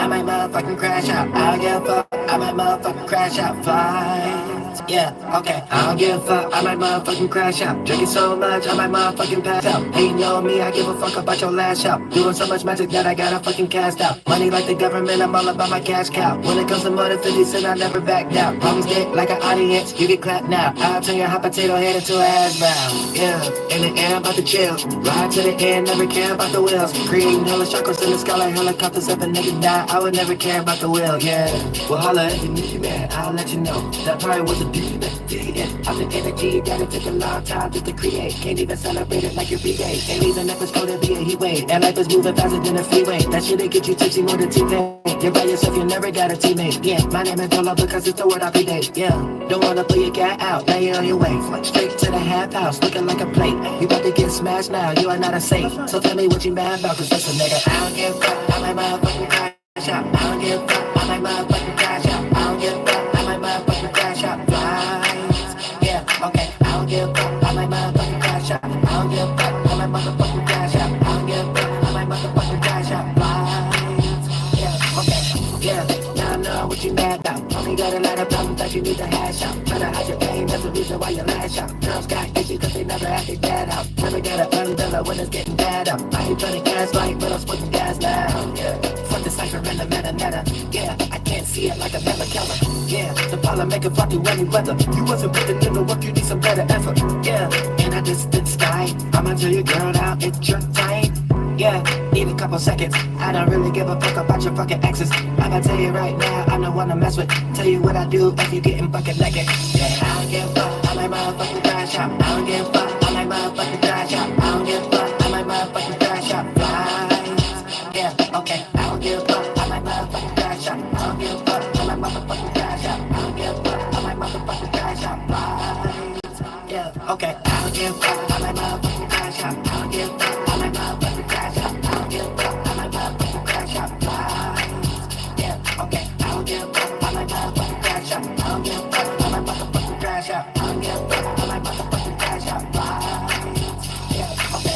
I might motherfucking crash out. I don't give a fuck, I might motherfucking crash out. Flights, yeah, okay. I don't give a fuck, I might motherfucking crash out. Drinking so much, I might motherfucking pass out. Hating on me, I give a fuck about your last shout. Doing so much magic that I gotta fucking cast out. Money like the government, I'm all about my cash cow. When it comes to money, 50 cent, I never back down. Always get like an audience, you get clapped now. I'll turn your hot potato head into a hash brown. Yeah, in the air, I'm about to chill. Ride to the end, never care about the wheels. Creating hella chakras in the sky like helicopters. If a nigga die, I would never care about the wheel, yeah. Well, holla if you need me, man, I'll let you know. That probably was a demon, yeah. I'm the energy, gotta take a long time just to create. Can't even celebrate it like your B-Day. Ain't leaving if it's cold to be a heat wave. And life is moving faster than a freeway. That shit'll get you tipsy more than T-Pain. You're by yourself, you never got a teammate, yeah. My name is DoelowDaPilotman because it's the word I predate, yeah. Don't wanna pull your cat out, now you're on your way. Straight to the half house, looking like a plate. You about to get smashed now, you are not a safe. So tell me what you mad about, cause listen, nigga, I don't give a fuck, I might motherfucking crash out. I don't give a fuck, I might motherfucking crash out. I don't give a fuck, I might motherfucking crash out. Flights, yeah, okay. I don't give a fuck, I might motherfucking crash out. I don't give a fuck, I might motherfucking crash out. I don't give a fuck, I might motherfucking crash out. Flights, yeah, okay, yeah. Now I know what you mad about. Only got a lot of problems that you need to hash out. Try to hide your pain, that's the reason why you lash out. Girls got issues cause they never had their dad out. Never got an umbrella when it's getting bad out. I ain't trying to gaslight, but I'm splitting gas now, yeah. Fuck the cipher and the meta, yeah. I can't see it like a never killer, yeah. The problem make it fuck you any weather. You wasn't putting in the work, you need some better effort, yeah. In a distant sky, I'ma tell your girl now it's your time. Yeah, need a couple seconds. I don't really give a fuck about your fucking exes. I'ma tell you right now, I'm the one to mess with. Tell you what I do if you getting bucket naked. Yeah, I don't give a fuck, I might motherfucking crash out. I don't give a fuck, I might motherfucking crash out. I don't give a fuck, I might motherfucking crash out. Flights, yeah, okay. I don't give a fuck, I might motherfucking crash out. I don't give a fuck, I might motherfucking crash out. I don't give a fuck, I might motherfucking crash out. Flights, yeah, okay. I don't give a fuck, I might motherfucking crash out. I don't give a fuck, I might motherfucking crash out. I don't give a fuck, I might motherfucking crash out. Flights, yeah, okay. I don't give a fuck, I might motherfucking crash out. I don't give a fuck, I might motherfucking crash out. I don't give a fuck, I might motherfucking crash out. Flights, yeah, okay.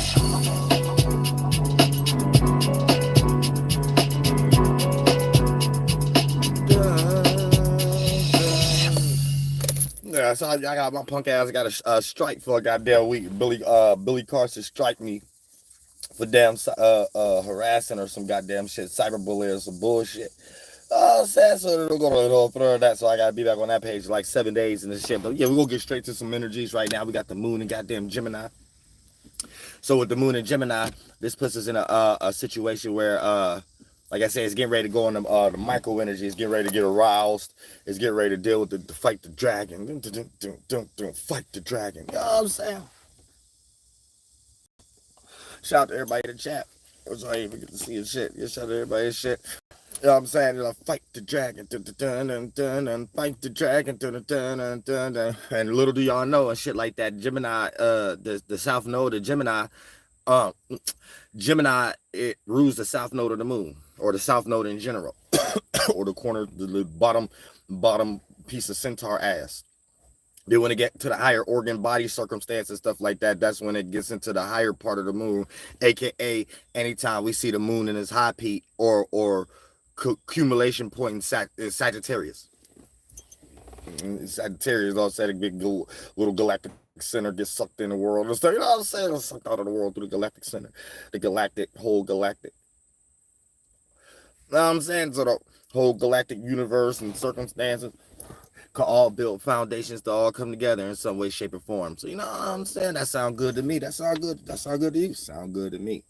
Yeah, so I got my punk ass got a strike for a goddamn week. Billy Carson strike me for damn harassing or some goddamn shit, cyberbullying or some bullshit. Sad, so they're gonna throw that. So I gotta be back on that page like 7 days and this shit. But yeah, we're gonna get straight to some energies right now. We got the moon and goddamn Gemini. So with the moon and Gemini, this puts us in a situation where like I said, it's getting ready to go on the micro energy. It's getting ready to get aroused. It's getting ready to deal with the fight the dragon. Fight the dragon. You know what I'm saying? Shout out to everybody in the chat. So I even get to see his shit. Yeah, shout out to everybody his shit. You know what I'm saying? Like, fight the dragon. Fight the dragon. And little do y'all know and shit like that. Gemini, the south node of Gemini, Gemini, it rules the south node of the moon, or the south node in general, or the corner, the bottom piece of centaur ass. Then when it get to the higher organ body circumstances, stuff like that, that's when it gets into the higher part of the moon, aka anytime we see the moon in its high peak or accumulation point in Sagittarius. Sagittarius all said a big little galactic center gets sucked in the world. You know what I'm saying? It's sucked out of the world through the galactic center, the whole galactic. You know what I'm saying? So the whole galactic universe and circumstances can all build foundations to all come together in some way, shape, or form. So you know what I'm saying? That sound good to me. That sound good. That sound good to you. Sound good to me.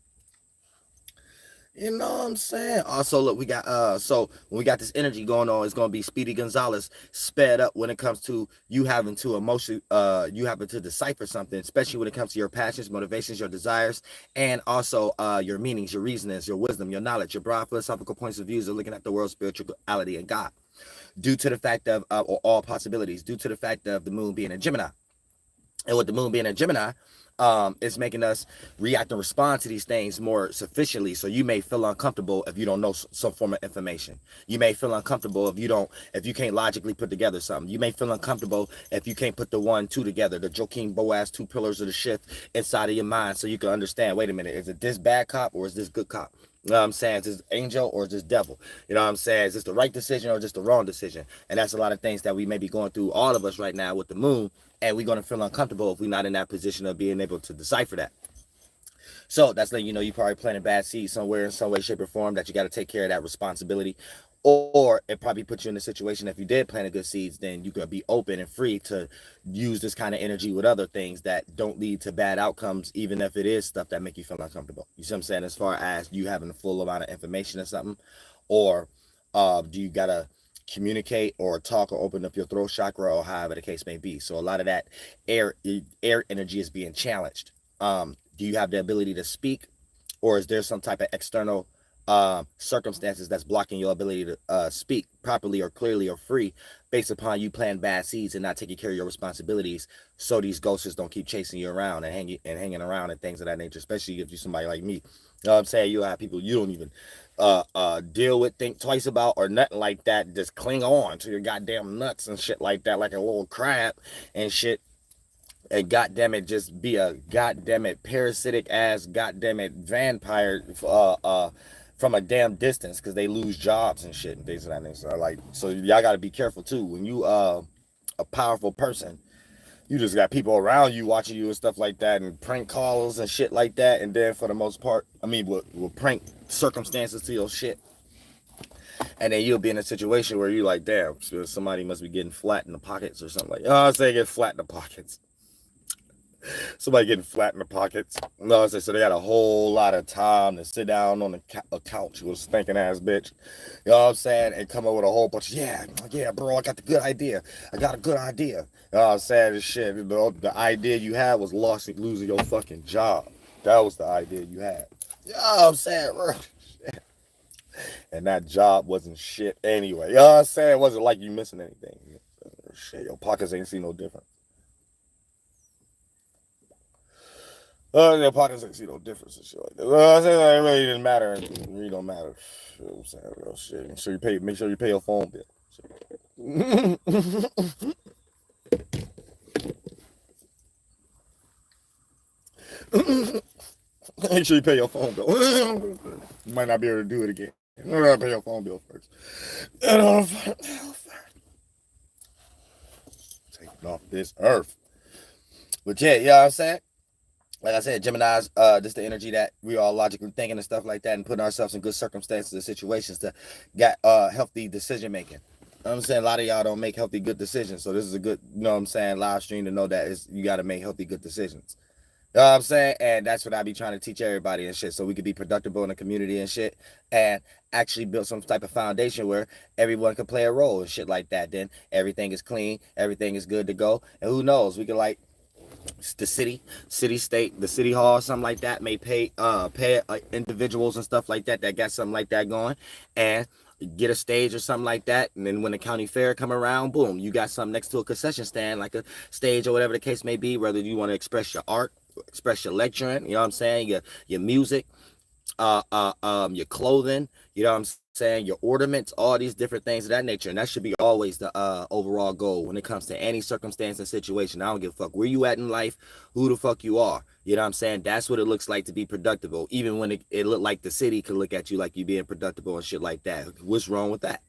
You know what I'm saying? Also, look, we got so when we got this energy going on, it's gonna be Speedy Gonzalez sped up when it comes to you having to you having to decipher something, especially when it comes to your passions, motivations, your desires, and also your meanings, your reasonings, your wisdom, your knowledge, your broad philosophical points of views of looking at the world, spirituality, and God. Due to the fact of or all possibilities, due to the fact of the moon being a Gemini. And with the moon being a Gemini, it's making us react and respond to these things more sufficiently. So you may feel uncomfortable if you don't know some form of information. You may feel uncomfortable if you can't logically put together something. You may feel uncomfortable if you can't put the 1, 2 together, the Joaquin Boaz 2 pillars of the shift inside of your mind, so you can understand, wait a minute, is it this bad cop or is this good cop? You know what I'm saying? Is this angel or is this devil? You know what I'm saying? Is this the right decision or just the wrong decision? And that's a lot of things that we may be going through, all of us right now with the moon, and we're going to feel uncomfortable if we're not in that position of being able to decipher that. So that's letting you know you probably planted bad seeds somewhere in some way, shape, or form that you got to take care of that responsibility. Or it probably puts you in a situation, if you did plant a good seeds, then you could be open and free to use this kind of energy with other things that don't lead to bad outcomes, even if it is stuff that make you feel uncomfortable. You see what I'm saying? As far as you having a full amount of information or something, or do you gotta communicate or talk or open up your throat chakra or however the case may be. So a lot of that air energy is being challenged. Do you have the ability to speak, or is there some type of external circumstances that's blocking your ability to speak properly or clearly or free, based upon you planting bad seeds and not taking care of your responsibilities, so these ghosts don't keep chasing you around and hanging around and things of that nature, especially if you're somebody like me. You know what I'm saying? You have people you don't even deal with, think twice about, or nothing like that, just cling on to your goddamn nuts and shit like that, like a little crab and shit. And goddamn it, just be a goddamn it parasitic ass goddamn it vampire from a damn distance, because they lose jobs and shit and things of that nature. Like, so y'all got to be careful too when you a powerful person. You just got people around you watching you and stuff like that, and prank calls and shit like that. And then for the most part, I mean, will prank circumstances to your shit. And then you'll be in a situation where you're like, damn, somebody must be getting flat in the pockets or something like that. I say get flat in the pockets. Somebody getting flat in the pockets. No, I say, so they got a whole lot of time to sit down on a couch with a stinking ass bitch. You know what I'm saying? And come up with a whole bunch of, yeah, bro, I got the good idea. I got a good idea. You know what I'm saying? And shit, you know, the idea you had was losing your fucking job. That was the idea you had. You know what I'm saying, bro? And that job wasn't shit anyway. You know what I'm saying? It wasn't like you missing anything. Shit, your pockets ain't see no different. Their pockets ain't see no difference and shit like that. I say that it really didn't matter, and it really don't matter. You know what I'm saying? Real shit. Make sure you pay your phone bill. Make sure you pay your phone bill. You might not be able to do it again. You gotta pay your phone bill first. Taking off this earth. But yeah, you know what I'm saying? Like I said, Gemini's, just the energy that we are logically thinking and stuff like that, and putting ourselves in good circumstances and situations to get healthy decision making. You know what I'm saying? A lot of y'all don't make healthy, good decisions. So this is a good, you know what I'm saying, live stream to know that you got to make healthy, good decisions. You know what I'm saying? And that's what I be trying to teach everybody and shit, so we could be productive in the community and shit, and actually build some type of foundation where everyone can play a role and shit like that. Then everything is clean, everything is good to go, and who knows, we could like the city state, the city hall, something like that may pay individuals and stuff like that got something like that going, and get a stage or something like that. And then when the county fair come around, boom, you got something next to a concession stand, like a stage or whatever the case may be, whether you want to express your art, express your lecturing, you know what I'm saying, your music, your clothing, you know what I'm saying, your ornaments, all these different things of that nature. And that should be always the overall goal when it comes to any circumstance and situation. I don't give a fuck where you at in life, who the fuck you are. You know what I'm saying? That's what it looks like to be productive. Even when it looked like the city could look at you like you being productive and shit like that. What's wrong with that?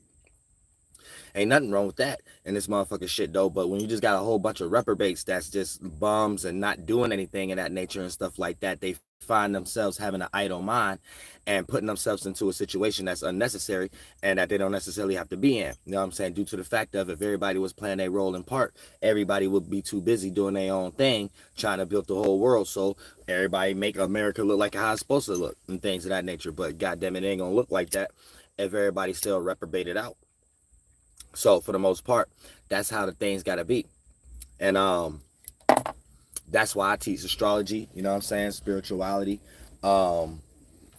Ain't nothing wrong with that in this motherfucking shit though. But when you just got a whole bunch of reprobates that's just bums and not doing anything in that nature and stuff like that, they find themselves having an idle mind and putting themselves into a situation that's unnecessary and that they don't necessarily have to be in. You know what I'm saying? Due to the fact of, if everybody was playing a role in part, everybody would be too busy doing their own thing, trying to build the whole world. So everybody make America look like how it's supposed to look and things of that nature. But goddamn it ain't gonna look like that if everybody's still reprobated out. So for the most part, that's how the things gotta be. And that's why I teach astrology, you know what I'm saying, spirituality, you know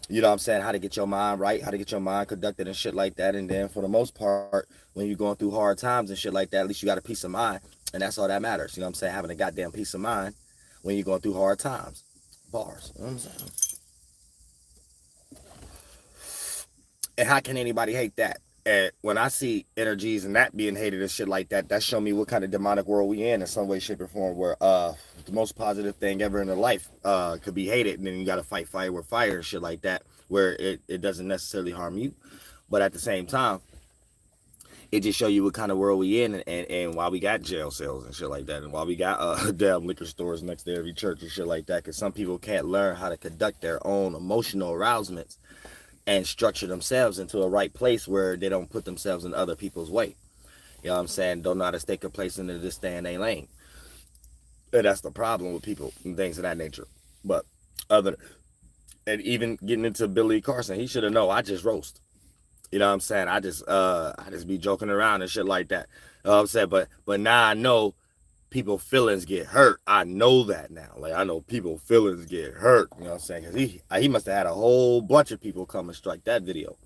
what I'm saying, how to get your mind right, how to get your mind conducted and shit like that. And then for the most part, when you're going through hard times and shit like that, at least you got a peace of mind. And that's all that matters, you know what I'm saying, having a goddamn peace of mind when you're going through hard times. Bars, you know what I'm saying? And how can anybody hate that? And when I see energies and that being hated and shit like that, that show me what kind of demonic world we in some way, shape, or form, where the most positive thing ever in their life could be hated, and then you gotta fight fire with fire and shit like that, where it doesn't necessarily harm you, but at the same time, it just show you what kind of world we in, and why we got jail cells and shit like that, and why we got damn liquor stores next to every church and shit like that, because some people can't learn how to conduct their own emotional arousements and structure themselves into a right place where they don't put themselves in other people's way. You know what I'm saying? Don't know how to stay complacent and just stay in their lane. And that's the problem with people and things of that nature. But other, and even getting into Billy Carson, he should have known I just roast. You know what I'm saying? I just be joking around and shit like that. You know what I'm saying? But now I know people feelings get hurt. I know that now. Like, I know people feelings get hurt. You know what I'm saying? Because he must have had a whole bunch of people come and strike that video.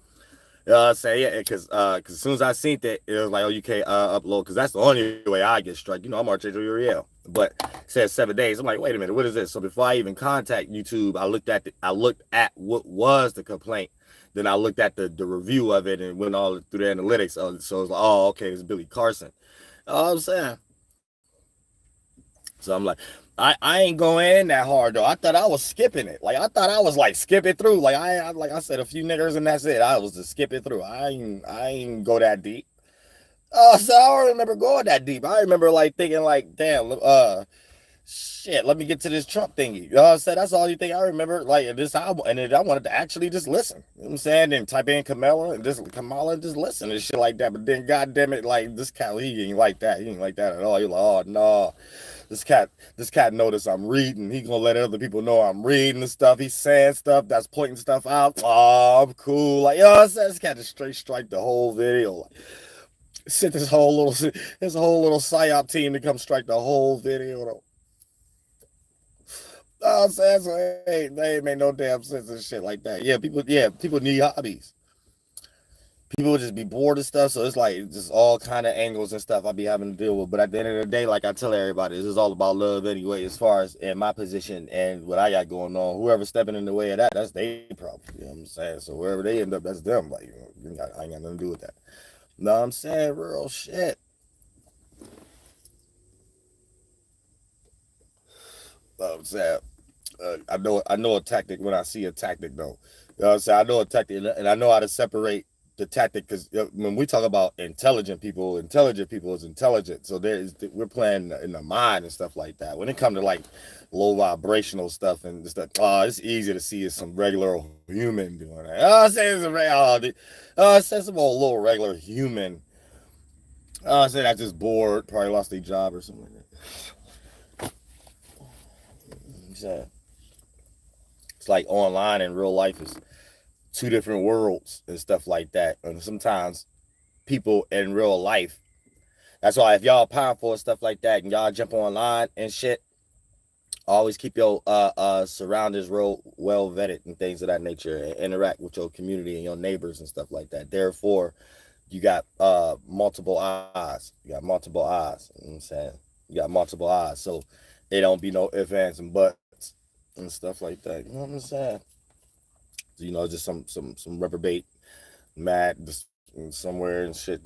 You know what I'm saying? Yeah, because as soon as I seen that, it was like, oh, you can't upload, because that's the only way I get struck. You know, I'm Archangel Uriel. But it says 7 days. I'm like, wait a minute, what is this? So before I even contact YouTube, I looked at what was the complaint. Then I looked at the review of it and went all through the analytics. So it was like, oh, okay, it's Billy Carson. You know what I'm saying? So I'm like, I ain't going in that hard though. I thought I was skipping it. Like, I thought I was like skipping through. Like I said, a few niggers and that's it. I was just skipping through. I ain't go that deep. So I don't remember going that deep. I remember like thinking like, damn, shit, let me get to this Trump thingy. You know what I'm saying? That's all you think I remember. Like this album, and then I wanted to actually just listen. You know what I'm saying? Then type in Kamala and just listen and shit like that. But then, goddamn it, like this cat, he ain't like that. He ain't like that at all. You're like, oh no. This cat noticed I'm reading. He gonna let other people know I'm reading the stuff. He's saying stuff that's pointing stuff out. Oh, I'm cool. Like, you know what I'm saying? This cat just straight strike the whole video. Like, sent this whole little psyop team to come strike the whole video. Though. I'm saying, so hey, they ain't make no damn sense and shit like that. Yeah, people need hobbies. People would just be bored of stuff, so it's like just all kind of angles and stuff I be having to deal with. But at the end of the day, like I tell everybody, this is all about love anyway. As far as in my position and what I got going on, whoever's stepping in the way of that, that's their problem. You know what I'm saying? So wherever they end up, that's them. Like, I ain't got nothing to do with that. Know what I'm saying? Real shit. I'm saying. I know a tactic when I see a tactic though. You know what I'm saying? I know a tactic and I know how to separate the tactic, because when we talk about intelligent people is intelligent. So we're playing in the mind and stuff like that. When it comes to like low vibrational stuff and stuff, it's easy to see as some regular human doing that. I'm saying it's some old little regular human. I said I just bored, probably lost their job or something like that. So it's like online and real life is two different worlds and stuff like that. And sometimes people in real life, that's why if y'all powerful and stuff like that and y'all jump online and shit, always keep your surroundings real well vetted and things of that nature, and interact with your community and your neighbors and stuff like that. Therefore, you got multiple eyes. You got multiple eyes. You know what I'm saying? You got multiple eyes. So it don't be no ifs, ands, and buts and stuff like that. You know what I'm saying? You know, just some reprobate mad just somewhere and shit,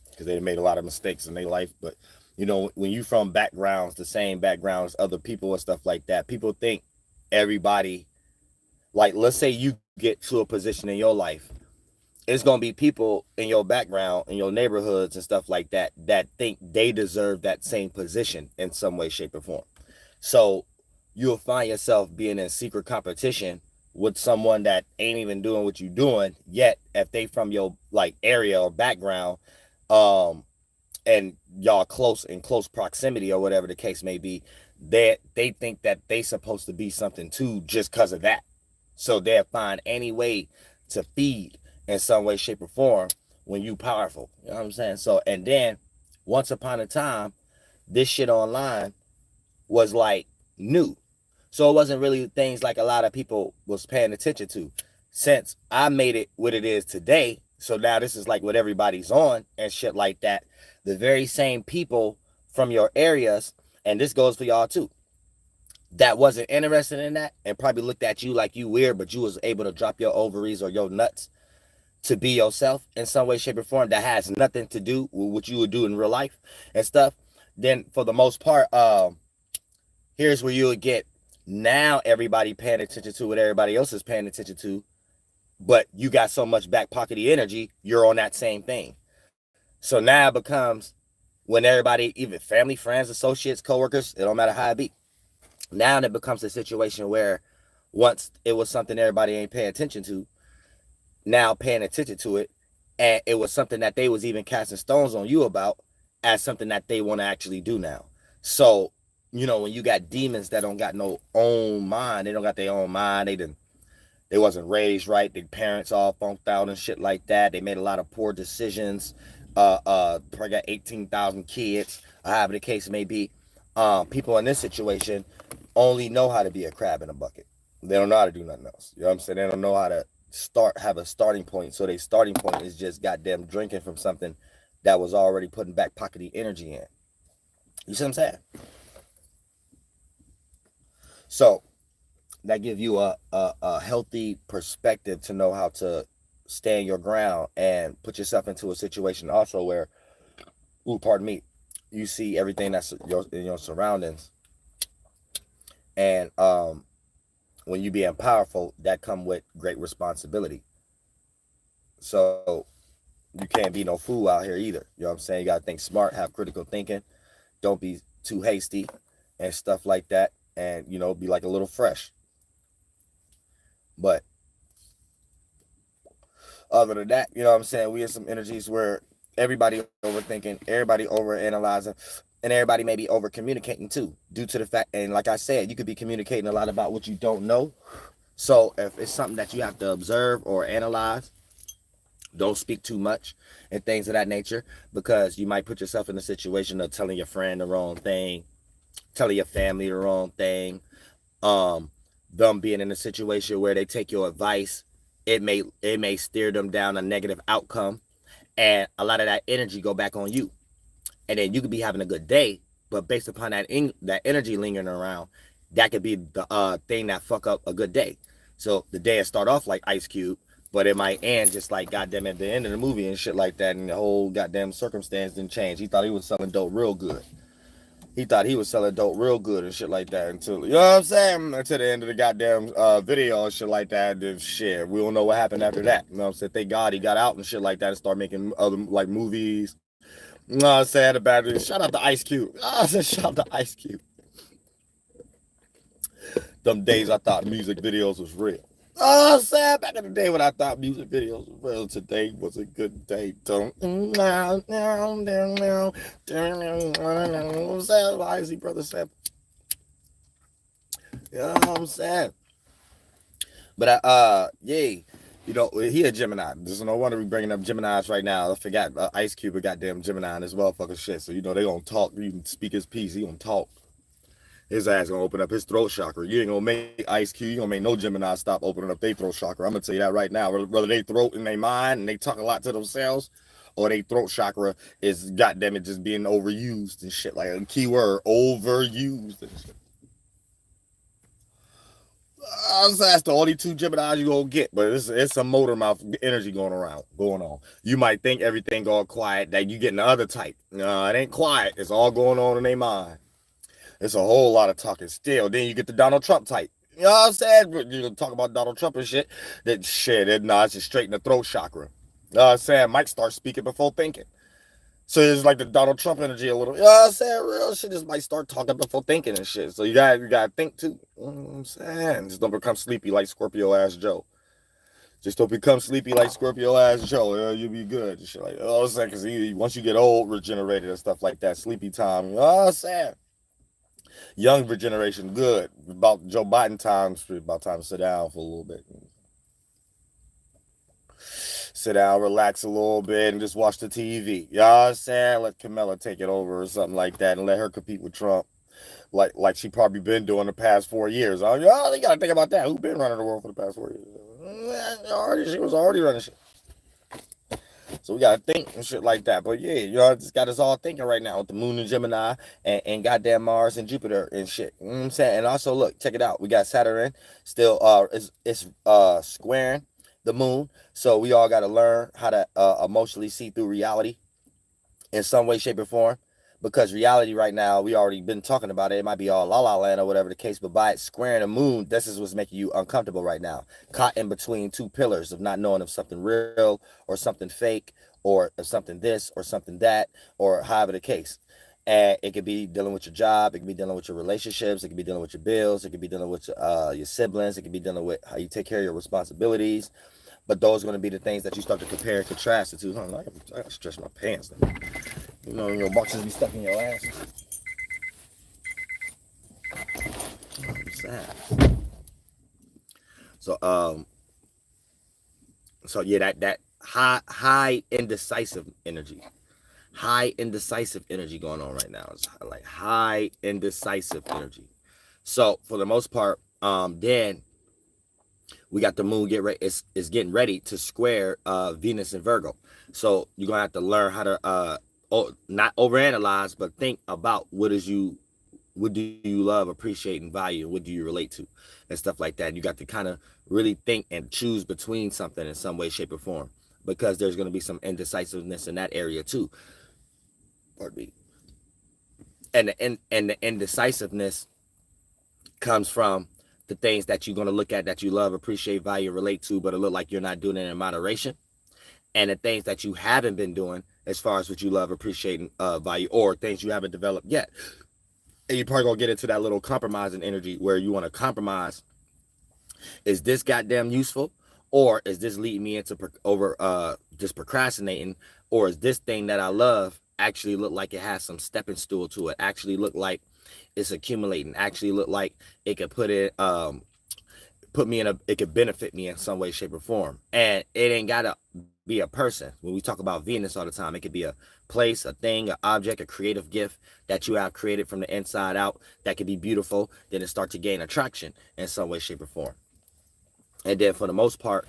because they made a lot of mistakes in their life. But you know, when you from backgrounds, the same backgrounds, other people and stuff like that, people think everybody, like, let's say you get to a position in your life, it's gonna be people in your background, in your neighborhoods and stuff like that, that think they deserve that same position in some way, shape, or form. So you'll find yourself being in secret competition with someone that ain't even doing what you doing yet. If they from your like area or background, and y'all in close proximity or whatever the case may be, they think that they supposed to be something too just because of that. So they'll find any way to feed in some way, shape, or form when you powerful. You know what I'm saying? So, and then once upon a time, this shit online was like new. So it wasn't really things like a lot of people was paying attention to. Since I made it what it is today, so now this is like what everybody's on and shit like that. The very same people from your areas, and this goes for y'all too, that wasn't interested in that and probably looked at you like you weird, but you was able to drop your ovaries or your nuts to be yourself in some way, shape, or form that has nothing to do with what you would do in real life and stuff. Then for the most part, here's where you would get now everybody paying attention to what everybody else is paying attention to but you got so much back pockety energy, you're on that same thing. So now it becomes when everybody, even family, friends, associates, coworkers, it don't matter how it be. Now it becomes a situation where once it was something everybody ain't paying attention to, now paying attention to it, and it was something that they was even casting stones on you about as something that they want to actually do now. So, when you got demons that don't got no own mind, they don't got their own mind, they wasn't raised right, their parents all funked out and shit like that. They made a lot of poor decisions. Probably got 18,000 kids, however the case may be. People in this situation only know how to be a crab in a bucket. They don't know how to do nothing else. You know what I'm saying? They don't know how to have a starting point. So their starting point is just goddamn drinking from something that was already putting back pockety energy in. You see what I'm saying? So that gives you a healthy perspective to know how to stand your ground and put yourself into a situation also where, pardon me, you see everything that's in your surroundings. And when you being powerful, that come with great responsibility. So you can't be no fool out here either. You know what I'm saying? You got to think smart, have critical thinking. Don't be too hasty and stuff like that. And, be like a little fresh. But other than that, you know what I'm saying? We have some energies where everybody overthinking, everybody overanalyzing, and everybody may be over communicating too, due to the fact, and like I said, you could be communicating a lot about what you don't know. So if it's something that you have to observe or analyze, don't speak too much and things of that nature, because you might put yourself in a situation of telling your friend the wrong thing, telling your family the wrong thing, them being in a situation where they take your advice, it may steer them down a negative outcome, and a lot of that energy go back on you. And then you could be having a good day, but based upon that energy lingering around, that could be the thing that fuck up a good day. So the day will start off like Ice Cube, but it might end just like goddamn at the end of the movie and shit like that, and the whole goddamn circumstance didn't change. He thought he was selling dope real good. He thought he was selling dope real good and shit like that until, you know what I'm saying? Until the end of the goddamn video and shit like that. And shit, we don't know what happened after that. You know what I'm saying? Thank God he got out and shit like that and started making other like movies. You know what I'm saying? About it. Shout out to Ice Cube. I said, shout out to Ice Cube. Them days I thought music videos was real. Oh, sad back in the day when I thought music videos were real. Today was a good day. Icy brother said, you know what I'm saying? But yeah, he a Gemini. There's no wonder we bringing up Geminis right now. I forgot Ice Cube a goddamn Gemini and this motherfucking shit. So they gonna talk. You can speak his piece. He gonna talk. His ass gonna open up his throat chakra. You ain't gonna make Ice Cube. You gonna make no Gemini stop opening up their throat chakra. I'm gonna tell you that right now. Whether they throat in their mind and they talk a lot to themselves, or they throat chakra is goddamn it just being overused and shit. Like a key word, overused and shit. That's the only two Geminis you gonna get, but it's some motor mouth energy going on. You might think everything all quiet, that you getting the other type. No, it ain't quiet. It's all going on in their mind. It's a whole lot of talking still. Then you get the Donald Trump type. You know what I'm saying? You talk about Donald Trump and shit. That shit, it's just straight in the throat chakra. You know what I'm saying? Might start speaking before thinking. So it's like the Donald Trump energy a little. You know what I'm saying? Real shit just might start talking before thinking and shit. So you gotta think too. You know what I'm saying? Just don't become sleepy like Scorpio ass Joe. Just don't become sleepy like Scorpio ass Joe. You'll be good. And shit like that. You know what I'm saying? Because once you get old, regenerated and stuff like that, sleepy time. You know what I'm saying? Young regeneration, good. About Joe Biden times, about time to sit down for a little bit. Sit down, relax a little bit, and just watch the TV. You know what I'm saying? Let Kamala take it over or something like that and let her compete with Trump. Like she probably been doing the past 4 years. Oh, you gotta think about that. Who been running the world for the past 4 years? She was already running shit. So we gotta think and shit like that. But yeah, just got us all thinking right now with the moon and Gemini and goddamn Mars and Jupiter and shit. You know what I'm saying? And also look, check it out. We got Saturn still it's squaring the moon. So we all gotta learn how to emotionally see through reality in some way, shape, or form. Because reality right now, we already been talking about it. It might be all la la land or whatever the case, but by it squaring the moon, this is what's making you uncomfortable right now. Caught in between two pillars of not knowing if something real or something fake, or if something this or something that, or however the case. And it could be dealing with your job, it could be dealing with your relationships, it could be dealing with your bills, it could be dealing with your siblings, it could be dealing with how you take care of your responsibilities. But those are going to be the things that you start to compare and contrast it to. I gotta stretch my pants. You know, your boxes be stuck in your ass. I'm sad. So yeah, that high indecisive energy. High indecisive energy going on right now. It's like high indecisive energy. So for the most part, then we got the moon is getting ready to square Venus and Virgo. So you're gonna have to learn how to not overanalyze, but think about what do you love, appreciate, and value, and what do you relate to, and stuff like that. You got to kind of really think and choose between something in some way, shape, or form, because there's going to be some indecisiveness in that area too. Pardon me. And the indecisiveness comes from the things that you're going to look at that you love, appreciate, value, relate to, but it look like you're not doing it in moderation. And the things that you haven't been doing as far as what you love, appreciate, and value, or things you haven't developed yet. And you're probably going to get into that little compromising energy where you want to compromise. Is this goddamn useful? Or is this leading me into just procrastinating? Or is this thing that I love actually look like it has some stepping stool to it? Actually look like it's accumulating? Actually look like it could it could benefit me in some way, shape, or form? And it ain't gotta be a person. When we talk about Venus all the time, it could be a place, a thing, an object, a creative gift that you have created from the inside out that could be beautiful. Then it starts to gain attraction in some way, shape, or form. And then for the most part,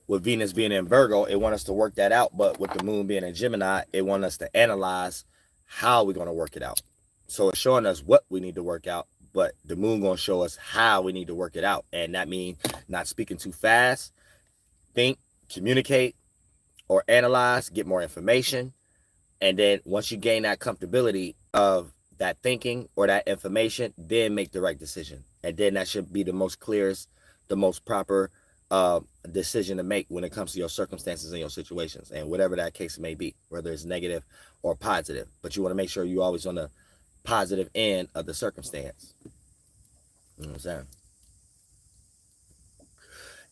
with Venus being in Virgo, it wants us to work that out. But with the moon being in Gemini, it wants us to analyze how we're going to work it out. So it's showing us what we need to work out, but the moon going to show us how we need to work it out. And that means not speaking too fast, think, communicate, or analyze, get more information. And then once you gain that comfortability of that thinking or that information, then make the right decision. And then that should be the most clearest, the most proper decision to make when it comes to your circumstances and your situations, and whatever that case may be, whether it's negative or positive. But you want to make sure you're always on the positive end of the circumstance. You know what I'm saying?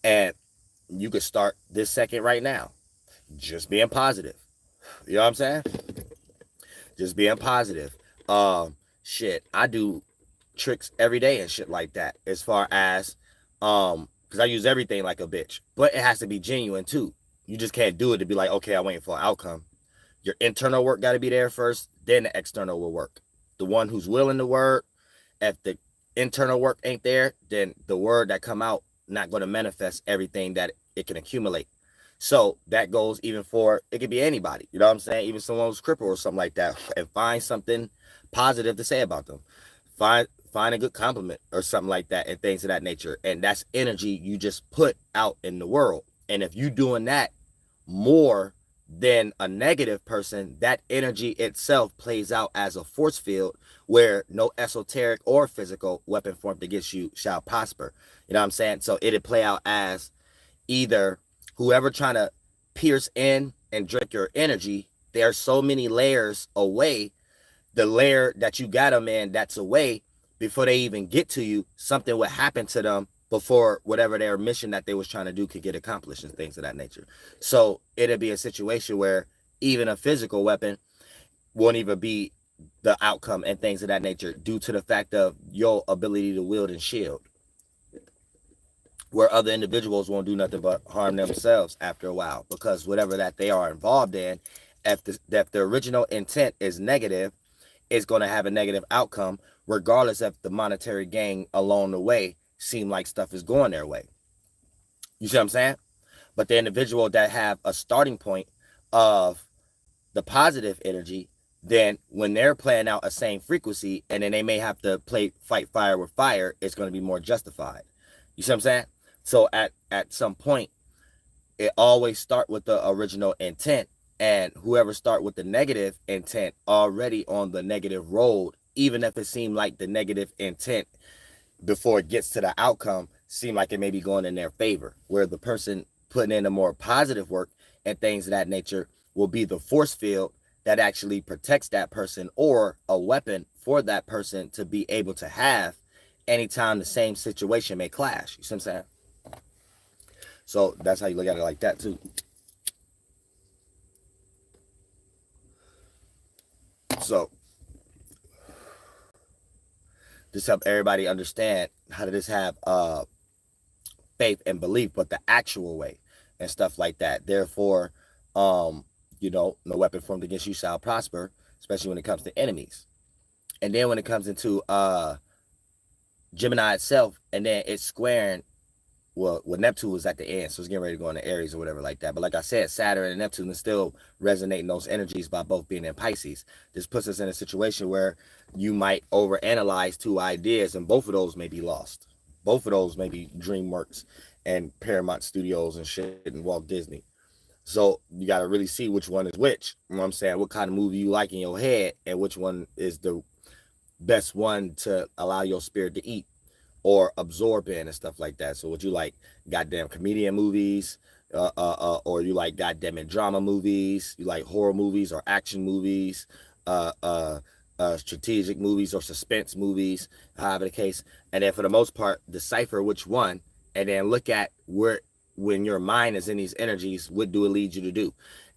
And you could start this second right now, just being positive. You know what I'm saying? Just being positive. Shit, I do tricks every day and shit like that, as far as because I use everything like a bitch, but it has to be genuine too. You just can't do it to be like, okay, I'm waiting for an outcome. Your internal work got to be there first, then the external will work. The one who's willing to work, if the internal work ain't there, then the word that come out not going to manifest everything that it can accumulate. So that goes even for, it could be anybody, you know what I'm saying? Even someone who's crippled or something like that, and find something positive to say about them. Find a good compliment or something like that, and things of that nature. And that's energy you just put out in the world. And if you doing that more than a negative person, that energy itself plays out as a force field where no esoteric or physical weapon formed against you shall prosper. You know what I'm saying? So it'll play out as either whoever trying to pierce in and drink your energy, there are so many layers away. The layer that you got them in that's away, before they even get to you, something would happen to them before whatever their mission that they was trying to do could get accomplished, and things of that nature. So it'll be a situation where even a physical weapon won't even be the outcome, and things of that nature, due to the fact of your ability to wield and shield, where other individuals won't do nothing but harm themselves after a while, because whatever that they are involved in, if the original intent is negative, it's going to have a negative outcome, regardless if the monetary gain along the way seem like stuff is going their way. You see what I'm saying? But the individual that have a starting point of the positive energy, then when they're playing out a same frequency, and then they may have to fight fire with fire, it's going to be more justified. You see what I'm saying? So at some point, it always start with the original intent, And whoever start with the negative intent already on the negative road, even if it seemed like the negative intent before it gets to the outcome seem like it may be going in their favor, where the person putting in a more positive work and things of that nature will be the force field that actually protects that person, or a weapon for that person to be able to have anytime the same situation may clash. You see what I'm saying? So that's how you look at it, like that too. So just help everybody understand how to just have faith and belief, but the actual way and stuff like that. Therefore, no weapon formed against you shall prosper, especially when it comes to enemies. And then when it comes into Gemini itself, and then it's squaring, well, Neptune was at the end, so it's getting ready to go into Aries or whatever like that. But like I said, Saturn and Neptune is still resonating those energies by both being in Pisces. This puts us in a situation where you might overanalyze two ideas, and both of those may be lost. Both of those may be DreamWorks and Paramount Studios and shit and Walt Disney. So you got to really see which one is which. You know what I'm saying? What kind of movie you like in your head, and which one is the best one to allow your spirit to eat or absorb in and stuff like that. So would you like goddamn comedian movies, or you like goddamn drama movies? You like horror movies or action movies, strategic movies or suspense movies, however the case. And then for the most part, decipher which one, and then look at where, when your mind is in these energies, what do it lead you to do?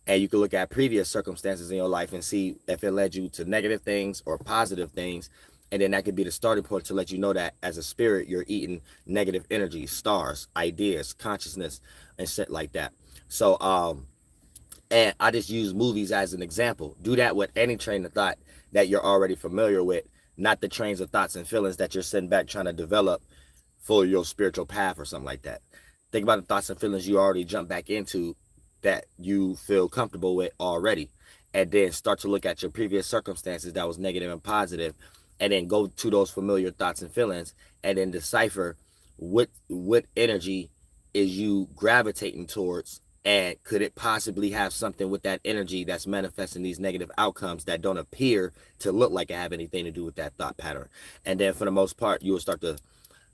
And you can look at previous circumstances in your life and see if it led you to negative things or positive things. And then that could be the starting point to let you know that as a spirit, you're eating negative energy, stars, ideas, consciousness, and shit like that. So, and I just use movies as an example. Do that with any train of thought that you're already familiar with, not the trains of thoughts and feelings that you're sitting back trying to develop for your spiritual path or something like that. Think about the thoughts and feelings you already jumped back into that you feel comfortable with already, and then start to look at your previous circumstances that was negative and positive, and then go to those familiar thoughts and feelings, and then decipher what energy is you gravitating towards, and could it possibly have something with that energy that's manifesting these negative outcomes that don't appear to look like it have anything to do with that thought pattern. And then for the most part, you will start to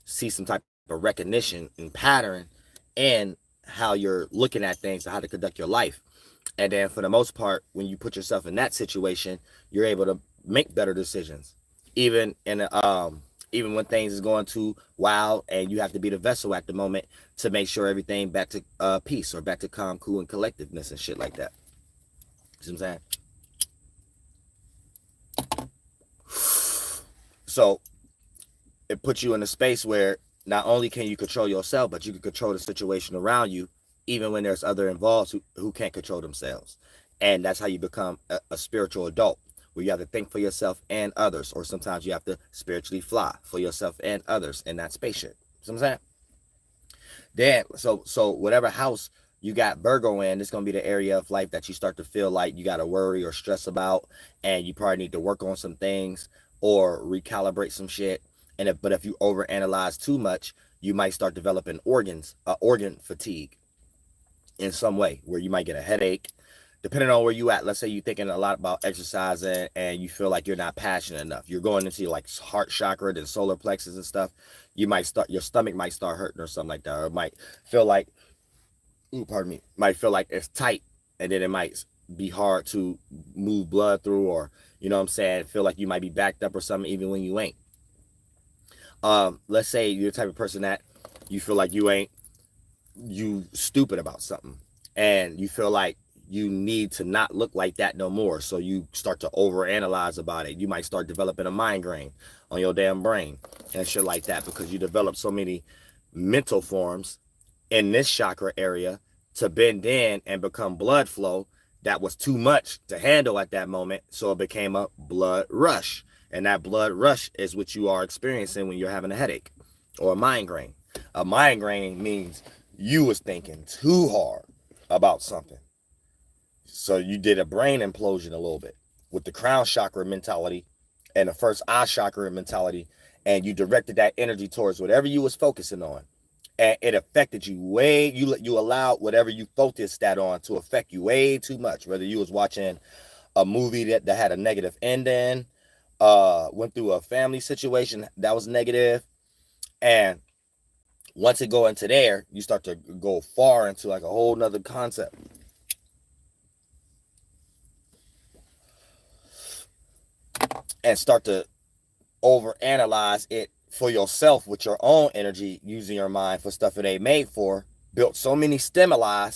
see some type of recognition and pattern and how you're looking at things and how to conduct your life. And then for the most part, when you put yourself in that situation, you're able to make better decisions, even in even when things is going too wild, and you have to be the vessel at the moment to make sure everything back to peace, or back to calm, cool, and collectiveness and shit like that. You see what I'm saying? So it puts you in a space where not only can you control yourself, but you can control the situation around you, even when there's other involved who can't control themselves. And that's how you become a spiritual adult, where you have to think for yourself and others, or sometimes you have to spiritually fly for yourself and others in that spaceship. You know what I'm saying? Then, so whatever house you got Virgo in, it's going to be the area of life that you start to feel like you got to worry or stress about, and you probably need to work on some things or recalibrate some shit. But if you overanalyze too much, you might start developing organ fatigue in some way, where you might get a headache, depending on where you at. Let's say you're thinking a lot about exercising and you feel like you're not passionate enough. You're going into your like heart chakra and solar plexus and stuff. You might start, your stomach might start hurting or something like that, or it might feel like, might feel like it's tight, and then it might be hard to move blood through, or you know what I'm saying, feel like you might be backed up or something, even when you ain't. Let's say you're the type of person that you feel like you stupid about something, and you feel like you need to not look like that no more, so you start to overanalyze about it. You might start developing a migraine on your damn brain and shit like that, because you develop so many mental forms in this chakra area to bend in and become blood flow that was too much to handle at that moment, so it became a blood rush. And that blood rush is what you are experiencing when you're having a headache or a migraine. A migraine means you was thinking too hard about something, so you did a brain implosion a little bit with the crown chakra mentality and the first eye chakra mentality, and you directed that energy towards whatever you was focusing on, and it affected you way, you allowed whatever you focused that on to affect you way too much. Whether you was watching a movie that had a negative ending, went through a family situation that was negative, and once it go into there, you start to go far into like a whole nother concept. And start to overanalyze it for yourself with your own energy, using your mind for stuff it ain't made for. Built so many stimuli,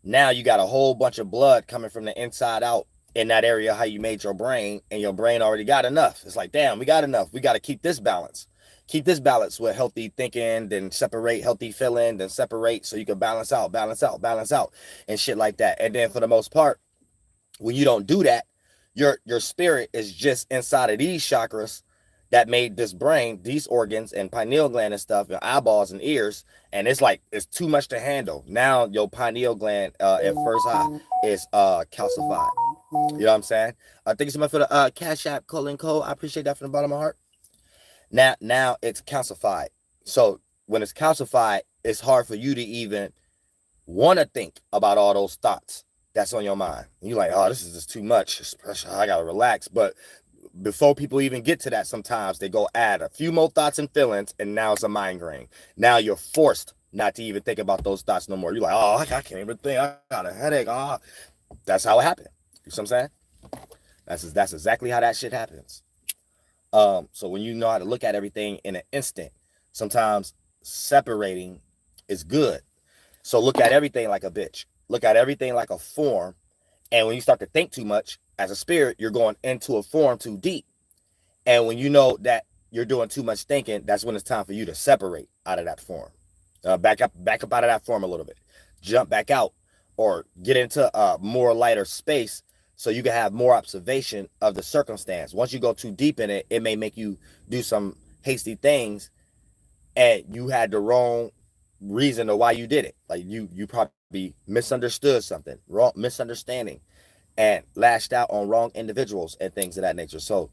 now you got a whole bunch of blood coming from the inside out in that area how you made your brain, and your brain already got enough. It's like, damn, we got enough. We got to keep this balance. Keep this balance with healthy thinking, then separate healthy feeling, then separate so you can balance out, and shit like that. And then for the most part, when you don't do that, your spirit is just inside of these chakras that made this brain, these organs and pineal gland and stuff, and eyeballs and ears, and it's like it's too much to handle. Now your pineal gland at first high is calcified. You know what I'm saying? Thank you so much for the Cash App, Colin Cole. I appreciate that from the bottom of my heart. Now it's calcified. So when it's calcified, it's hard for you to even want to think about all those thoughts that's on your mind. You're like, oh, this is just too much. I gotta relax. But before people even get to that, sometimes they go add a few more thoughts and feelings, and now it's a migraine. Now you're forced not to even think about those thoughts no more. You're like, oh, I can't even think. I got a headache. Oh. That's how it happened. You see what I'm saying? That's exactly how that shit happens. So when you know how to look at everything in an instant, sometimes separating is good. So look at everything like a bitch. Look at everything like a form. And when you start to think too much as a spirit, you're going into a form too deep. And when you know that you're doing too much thinking, that's when it's time for you to separate out of that form. Back up out of that form a little bit. Jump back out or get into a more lighter space so you can have more observation of the circumstance. Once you go too deep in it, it may make you do some hasty things and you had the wrong reason of why you did it. Like you probably misunderstood something, wrong misunderstanding, and lashed out on wrong individuals and things of that nature. So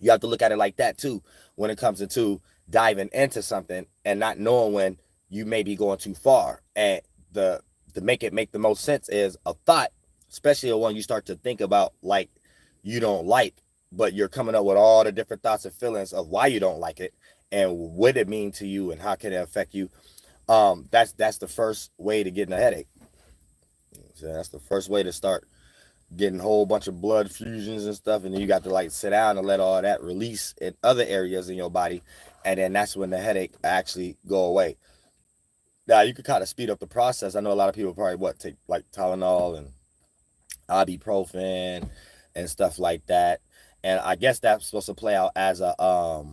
you have to look at it like that too when it comes into diving into something and not knowing when you may be going too far. And the to make it make the most sense is a thought, especially when you start to think about like you don't like, but you're coming up with all the different thoughts and feelings of why you don't like it and what it mean to you and how can it affect you. That's the first way to getting a headache. So that's the first way to start getting a whole bunch of blood fusions and stuff, and then you got to like sit down and let all that release in other areas in your body, and then that's when the headache actually go away. Now you could kind of speed up the process. I know a lot of people probably take like Tylenol and ibuprofen and stuff like that, and I guess that's supposed to play out as a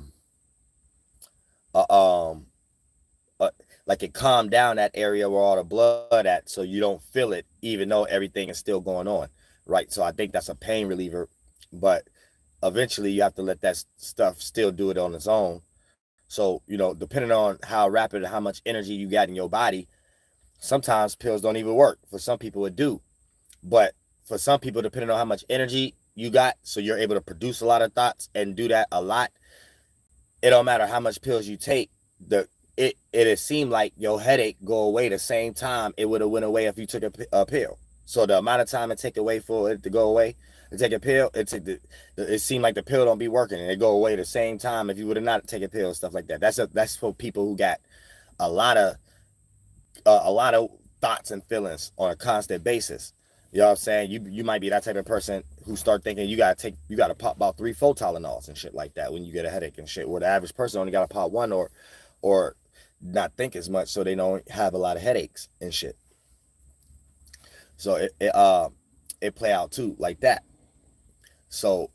like it calmed down that area where all the blood at, so you don't feel it, even though everything is still going on, right? So I think that's a pain reliever, but eventually you have to let that stuff still do it on its own. So, depending on how rapid and how much energy you got in your body, sometimes pills don't even work. For some people it do, but for some people, depending on how much energy you got, so you're able to produce a lot of thoughts and do that a lot, it don't matter how much pills you take, it seemed like your headache go away the same time it would have went away if you took a pill. So the amount of time it take away for it to go away, to take a pill, it seemed like the pill don't be working and it go away the same time if you would have not taken a pill and stuff like that. That's for people who got a lot of thoughts and feelings on a constant basis. You know what I'm saying? You might be that type of person who start thinking you gotta pop about 3-4 Tylenols and shit like that when you get a headache and shit. Where the average person only gotta pop one or not think as much, so they don't have a lot of headaches and shit. So it play out too like that. So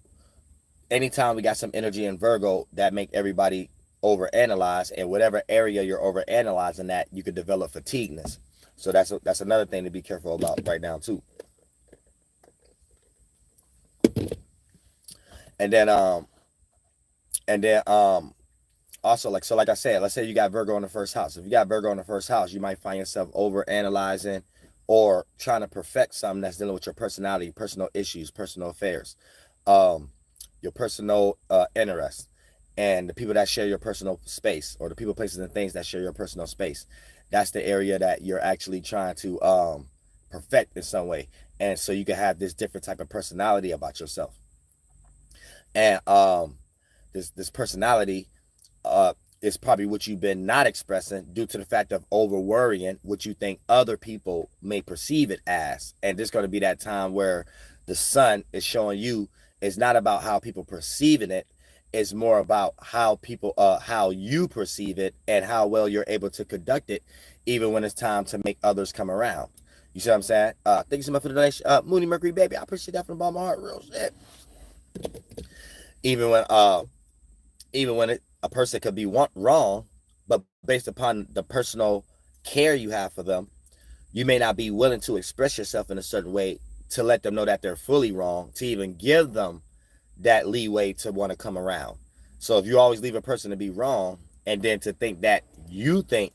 anytime we got some energy in Virgo that make everybody overanalyze, and whatever area you're overanalyzing that, you could develop fatigueness. So that's another thing to be careful about right now too. And then also, like I said, let's say you got Virgo in the first house. If you got Virgo in the first house, you might find yourself over analyzing or trying to perfect something that's dealing with your personality, personal issues, personal affairs, your personal interests. and the people that share your personal space, or the people, places, and things that share your personal space. That's the area that you're actually trying to perfect in some way. And so you can have this different type of personality about yourself. And this personality is probably what you've been not expressing due to the fact of over worrying what you think other people may perceive it as. And there's going to be that time where the sun is showing you it's not about how people perceiving it. It's more about how you perceive it and how well you're able to conduct it, even when it's time to make others come around. You see what I'm saying? Thank you so much for the donation. Mooney Mercury, baby. I appreciate that from the bottom of my heart. Real shit. Even when a person could be wrong, but based upon the personal care you have for them, you may not be willing to express yourself in a certain way to let them know that they're fully wrong, to even give them that leeway to want to come around. So if you always leave a person to be wrong, and then to think that you think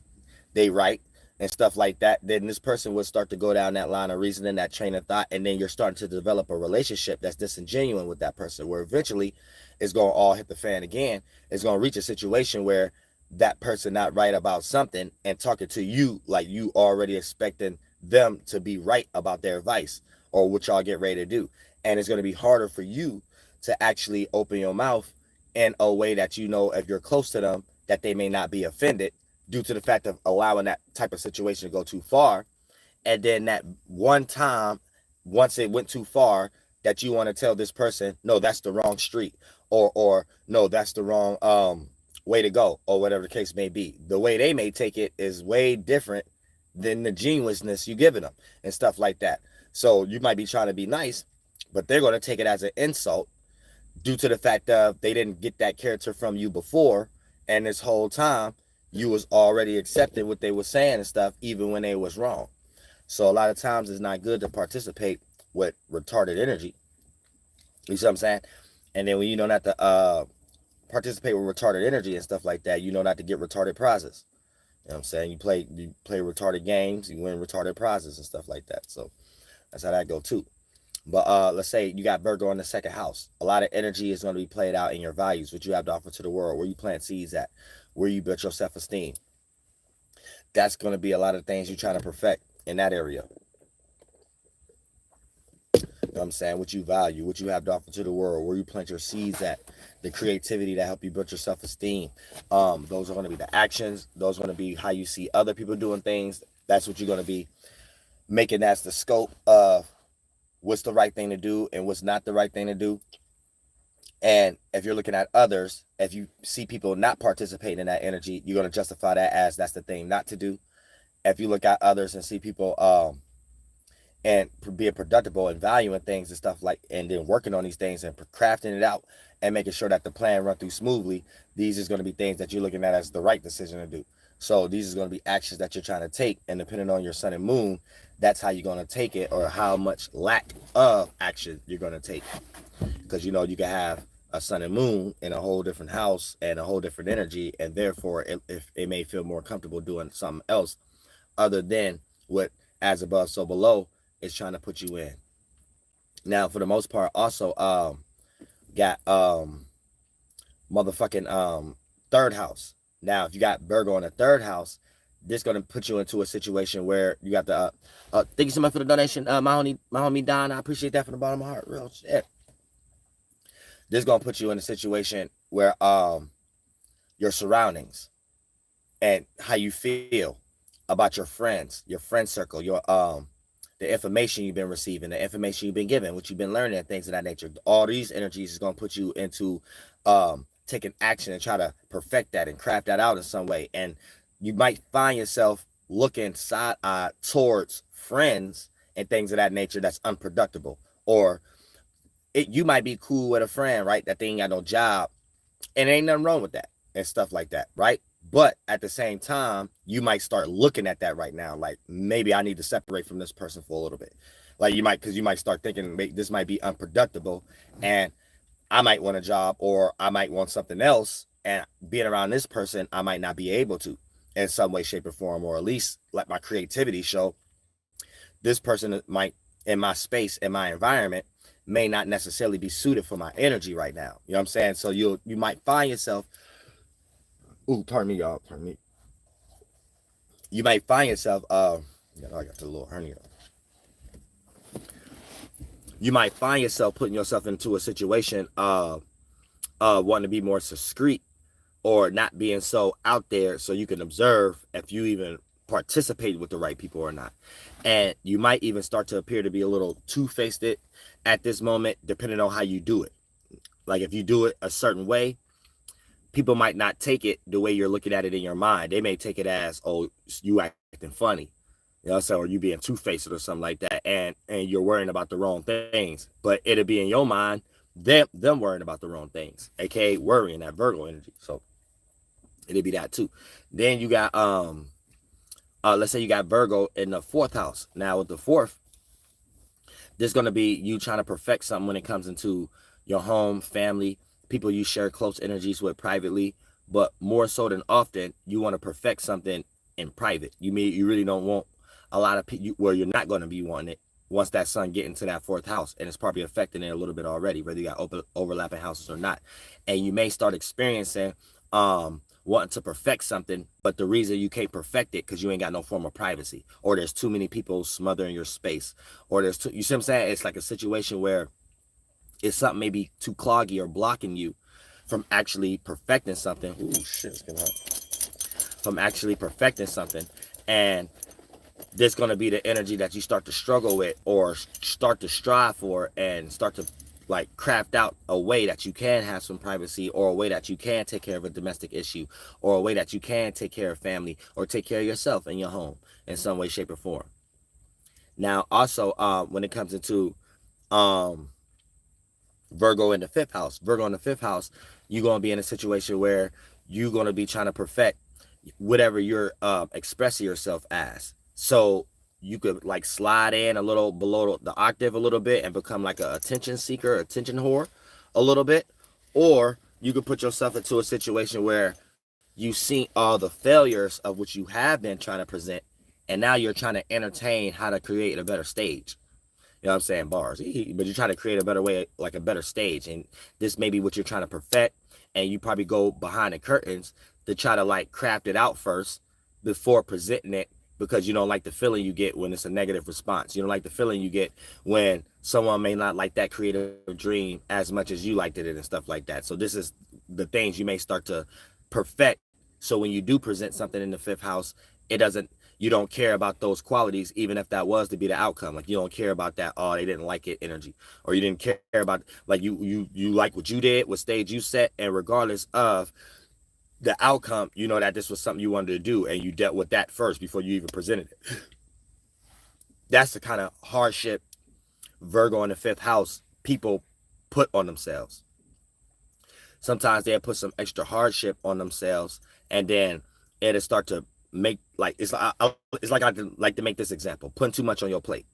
they right and stuff like that, then this person would start to go down that line of reasoning, that train of thought, and then you're starting to develop a relationship that's disingenuous with that person, where eventually it's going to all hit the fan again. It's going to reach a situation where that person not right about something and talking to you like you already expecting them to be right about their advice or what y'all get ready to do. And it's going to be harder for you to actually open your mouth in a way that, you know, if you're close to them, that they may not be offended, due to the fact of allowing that type of situation to go too far. And then that one time, once it went too far, that you want to tell this person, no, that's the wrong street, or no, that's the wrong way to go, or whatever the case may be. The way they may take it is way different than the genuineness you giving them and stuff like that. So you might be trying to be nice, but they're going to take it as an insult due to the fact that they didn't get that character from you before, and this whole time you was already accepting what they were saying and stuff, even when they was wrong. So a lot of times it's not good to participate with retarded energy. You see what I'm saying? And then when you know not to participate with retarded energy and stuff like that, you know not to get retarded prizes. You know what I'm saying? You play retarded games, you win retarded prizes and stuff like that. So that's how that go too. But let's say you got Virgo in the second house. A lot of energy is going to be played out in your values, what you have to offer to the world, where you plant seeds at, where you build your self-esteem. That's going to be a lot of things you're trying to perfect in that area. You know what I'm saying? What you value, what you have to offer to the world, where you plant your seeds at, the creativity that help you build your self-esteem. Those are going to be the actions. Those are going to be how you see other people doing things. That's what you're going to be making as the scope of what's the right thing to do and what's not the right thing to do. And if you're looking at others, if you see people not participating in that energy, you're going to justify that as that's the thing not to do. If you look at others and see people and being productive and valuing things and stuff like, and then working on these things and crafting it out and making sure that the plan run through smoothly, these is going to be things that you're looking at as the right decision to do. So these is going to be actions that you're trying to take, and depending on your sun and moon, that's how you're going to take it, or how much lack of action you're going to take. Because, you know, you can have a sun and moon in a whole different house and a whole different energy, and therefore it may feel more comfortable doing something else other than what as above so below is trying to put you in. Now, for the most part, also got motherfucking third house. Now, if you got Virgo in the third house, this going to put you into a situation where you got the thank you so much for the donation, my homie Don. I appreciate that from the bottom of my heart. Real shit. This is going to put you in a situation where your surroundings and how you feel about your friends, your friend circle, your the information you've been receiving, the information you've been given, what you've been learning, and things of that nature. All these energies is going to put you into taking action and try to perfect that and craft that out in some way. And you might find yourself looking side-eyed towards friends and things of that nature that's unproductible. Or you might be cool with a friend, right, that they ain't got no job, and ain't nothing wrong with that and stuff like that, right? But at the same time, you might start looking at that right now, like maybe I need to separate from this person for a little bit. Like you might, because you might start thinking this might be unproductible, and I might want a job, or I might want something else, and being around this person, I might not be able to in some way, shape, or form, or at least let my creativity show. This person might, in my space, in my environment, may not necessarily be suited for my energy right now. You know what I'm saying? So you might find yourself, ooh, pardon me, y'all, pardon me. You might find yourself, you know, I got the little hernia. You might find yourself putting yourself into a situation of wanting to be more discreet or not being so out there so you can observe if you even participate with the right people or not. And you might even start to appear to be a little two-faced at this moment, depending on how you do it. Like if you do it a certain way, people might not take it the way you're looking at it in your mind. They may take it as, oh, you acting funny, you know, so, or you being two-faced or something like that, and you're worrying about the wrong things. But it'll be in your mind, them worrying about the wrong things, aka worrying, that Virgo energy. So it'll be that too. Then you got let's say you got Virgo in the 4th house. Now with the 4th, there's going to be you trying to perfect something when it comes into your home, family, people you share close energies with privately, but more so than often, you want to perfect something in private. You really don't want a lot of people where you're not going to be wanting it once that sun get into that 4th house, and it's probably affecting it a little bit already, whether you got overlapping houses or not. And you may start experiencing wanting to perfect something, but the reason you can't perfect it because you ain't got no form of privacy, or there's too many people smothering your space, or you see what I'm saying? It's like a situation where it's something maybe too cloggy or blocking you from actually perfecting something. Ooh, shit, it's getting hot. From actually perfecting something. And there's going to be the energy that you start to struggle with or start to strive for, and start to like craft out a way that you can have some privacy, or a way that you can take care of a domestic issue, or a way that you can take care of family or take care of yourself in your home in some way, shape, or form. Now, also, when it comes into Virgo in the 5th house, you're going to be in a situation where you're going to be trying to perfect whatever you're expressing yourself as. So you could like slide in a little below the octave a little bit and become like a attention seeker, attention whore a little bit. Or you could put yourself into a situation where you've seen all the failures of what you have been trying to present, and now you're trying to entertain how to create a better stage. You know what I'm saying? Bars. But you're trying to create a better way, like a better stage. And this may be what you're trying to perfect. And you probably go behind the curtains to try to like craft it out first before presenting it, because you don't like the feeling you get when it's a negative response. You don't like the feeling you get when someone may not like that creative dream as much as you liked it and stuff like that. So this is the things you may start to perfect. So when you do present something in the 5th house, you don't care about those qualities, even if that was to be the outcome. Like you don't care about that, oh, they didn't like it energy, or you didn't care about, like you like what you did, what stage you set, and regardless of the outcome, you know that this was something you wanted to do, and you dealt with that first before you even presented it. That's the kind of hardship Virgo in the 5th house people put on themselves. Sometimes they'll put some extra hardship on themselves, and then it'll start to make like it's like I like to make this example: putting too much on your plate.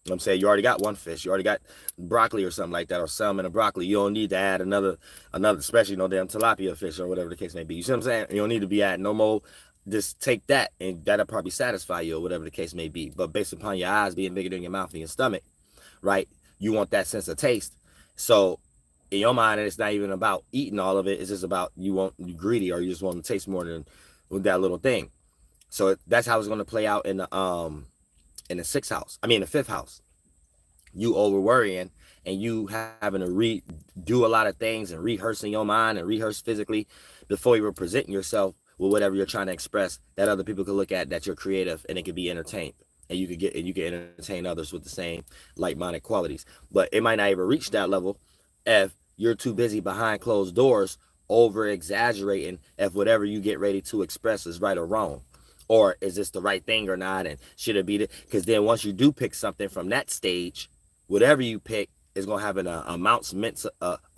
You know what I'm saying? You already got one fish, you already got broccoli or something like that, or salmon and broccoli. You don't need to add another, especially no damn tilapia fish or whatever the case may be. You see what I'm saying? You don't need to be adding no more. Just take that, and that'll probably satisfy you, or whatever the case may be. But based upon your eyes being bigger than your mouth and your stomach, right? You want that sense of taste. So in your mind, it's not even about eating all of it. It's just about you greedy, or you just want to taste more than with that little thing. So that's how it's going to play out in the 6th house. I mean, the 5th house. You over worrying, and you having to redo a lot of things, and rehearse in your mind and rehearse physically before you were presenting yourself with whatever you're trying to express, that other people could look at, that you're creative, and it could be entertained, and you can entertain others with the same like-minded qualities. But it might not even reach that level if you're too busy behind closed doors over exaggerating if whatever you get ready to express is right or wrong, or is this the right thing or not, and should it be because then once you do pick something from that stage, whatever you pick is going to have an immense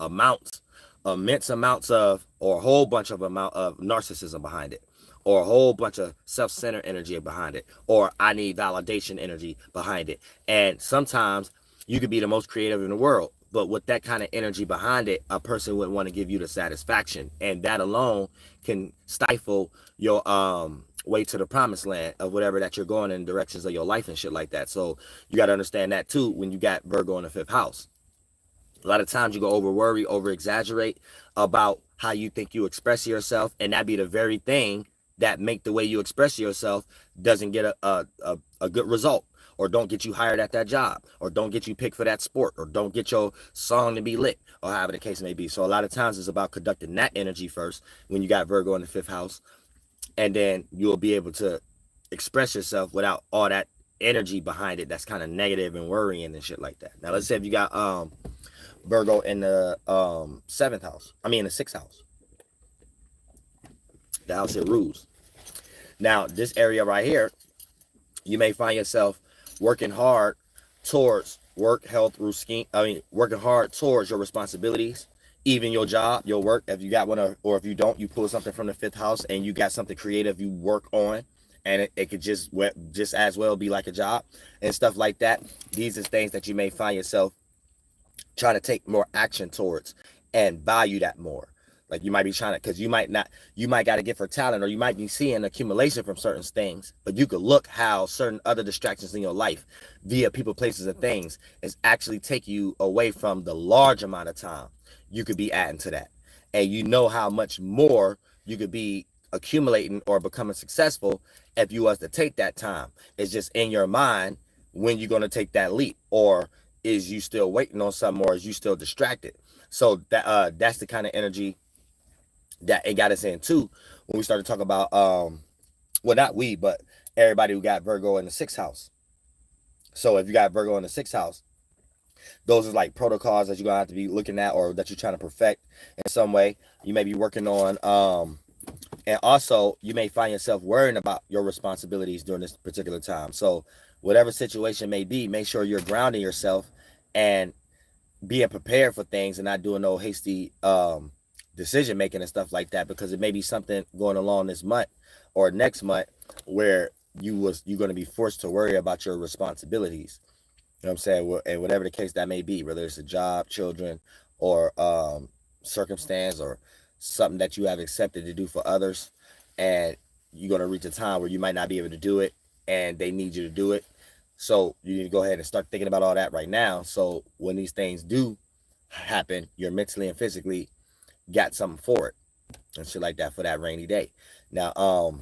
amounts of, or a whole bunch of amount of narcissism behind it, or a whole bunch of self-centered energy behind it, or I need validation energy behind it. And sometimes you could be the most creative in the world, but with that kind of energy behind it, a person wouldn't want to give you the satisfaction, and that alone can stifle your way to the promised land of whatever that you're going in, directions of your life and shit like that. So you got to understand that too when you got Virgo in the 5th house. A lot of times you go over worry, over exaggerate about how you think you express yourself, and that be the very thing that make the way you express yourself doesn't get a good result, or don't get you hired at that job, or don't get you picked for that sport, or don't get your song to be lit, or however the case may be. So a lot of times it's about conducting that energy first when you got Virgo in the 5th house, and then you'll be able to express yourself without all that energy behind it that's kind of negative and worrying and shit like that. Now let's say if you got Virgo in the 7th house, I mean the 6th house, the house it rules. Now this area right here, you may find yourself working hard towards work, health, routine. Working hard towards your responsibilities, even your job, your work. If you got one, or if you don't, you pull something from the 5th house and you got something creative you work on, and it could just as well be like a job and stuff like that. These are things that you may find yourself trying to take more action towards and value that more. Like you might be trying to, because you might got to get for talent, or you might be seeing accumulation from certain things, but you could look how certain other distractions in your life via people, places, and things is actually take you away from the large amount of time you could be adding to that. And you know how much more you could be accumulating or becoming successful if you was to take that time. It's just in your mind when you're going to take that leap, or is you still waiting on something, or is you still distracted? So that's the kind of energy that it got us in too when we started talking about well, not we, but everybody who got Virgo in the 6th house. So if you got Virgo in the 6th house, those are like protocols that you're gonna have to be looking at, or that you're trying to perfect in some way. You may be working on and also you may find yourself worrying about your responsibilities during this particular time. So whatever situation may be, make sure you're grounding yourself and being prepared for things, and not doing no hasty decision making and stuff like that, because it may be something going along this month or next month where you're going to be forced to worry about your responsibilities. You know what I'm saying? And whatever the case that may be, whether it's a job, children, or circumstance, or something that you have accepted to do for others, and you're going to reach a time where you might not be able to do it and they need you to do it. So you need to go ahead and start thinking about all that right now, so when these things do happen, you're mentally and physically got something for it and shit like that for that rainy day. Now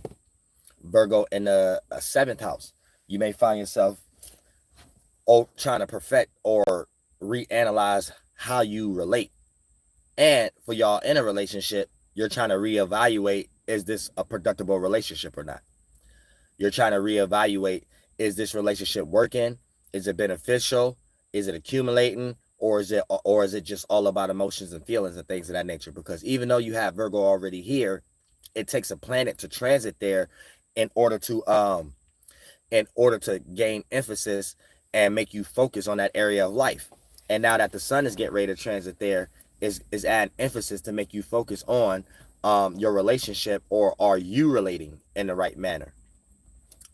Virgo in the 7th house, you may find yourself trying to perfect or reanalyze how you relate. And for y'all in a relationship, you're trying to reevaluate, is this a productive relationship or not? You're trying to reevaluate, is this relationship working? Is it beneficial? Is it accumulating? Or is it just all about emotions and feelings and things of that nature? Because even though you have Virgo already here, it takes a planet to transit there in order to gain emphasis and make you focus on that area of life. And now that the sun is getting ready to transit there, is adding emphasis to make you focus on your relationship, or are you relating in the right manner?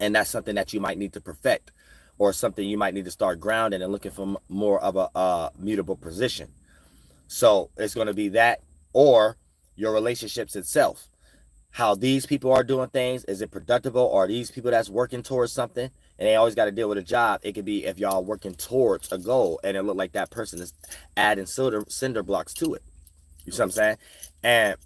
And that's something that you might need to perfect, or something you might need to start grounding and looking for more of a mutable position. So it's going to be that, or your relationships itself. How these people are doing things, is it productive, or are these people that's working towards something? And they always got to deal with a job. It could be if y'all working towards a goal and it look like that person is adding cinder blocks to it. You see what I'm saying? And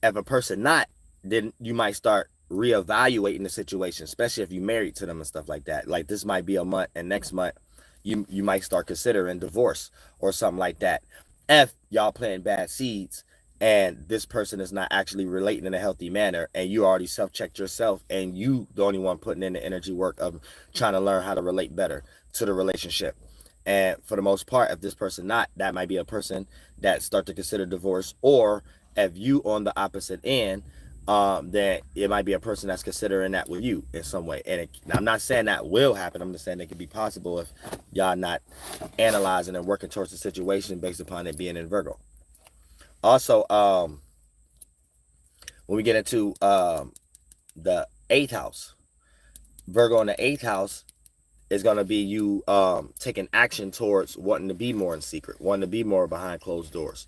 if a person not, then you might start reevaluating the situation, especially if you married to them and stuff like that. Like this might be a month, and next month you might start considering divorce or something like that. If y'all planting bad seeds and this person is not actually relating in a healthy manner, and you already self-checked yourself, and you the only one putting in the energy work of trying to learn how to relate better to the relationship. And for the most part, if this person not, that might be a person that start to consider divorce. Or if you on the opposite end, then it might be a person that's considering that with you in some way. And I'm not saying that will happen. I'm just saying it could be possible if y'all not analyzing and working towards the situation based upon it being in Virgo. Also, when we get into the 8th house, Virgo in the 8th house is going to be you taking action towards wanting to be more in secret, wanting to be more behind closed doors,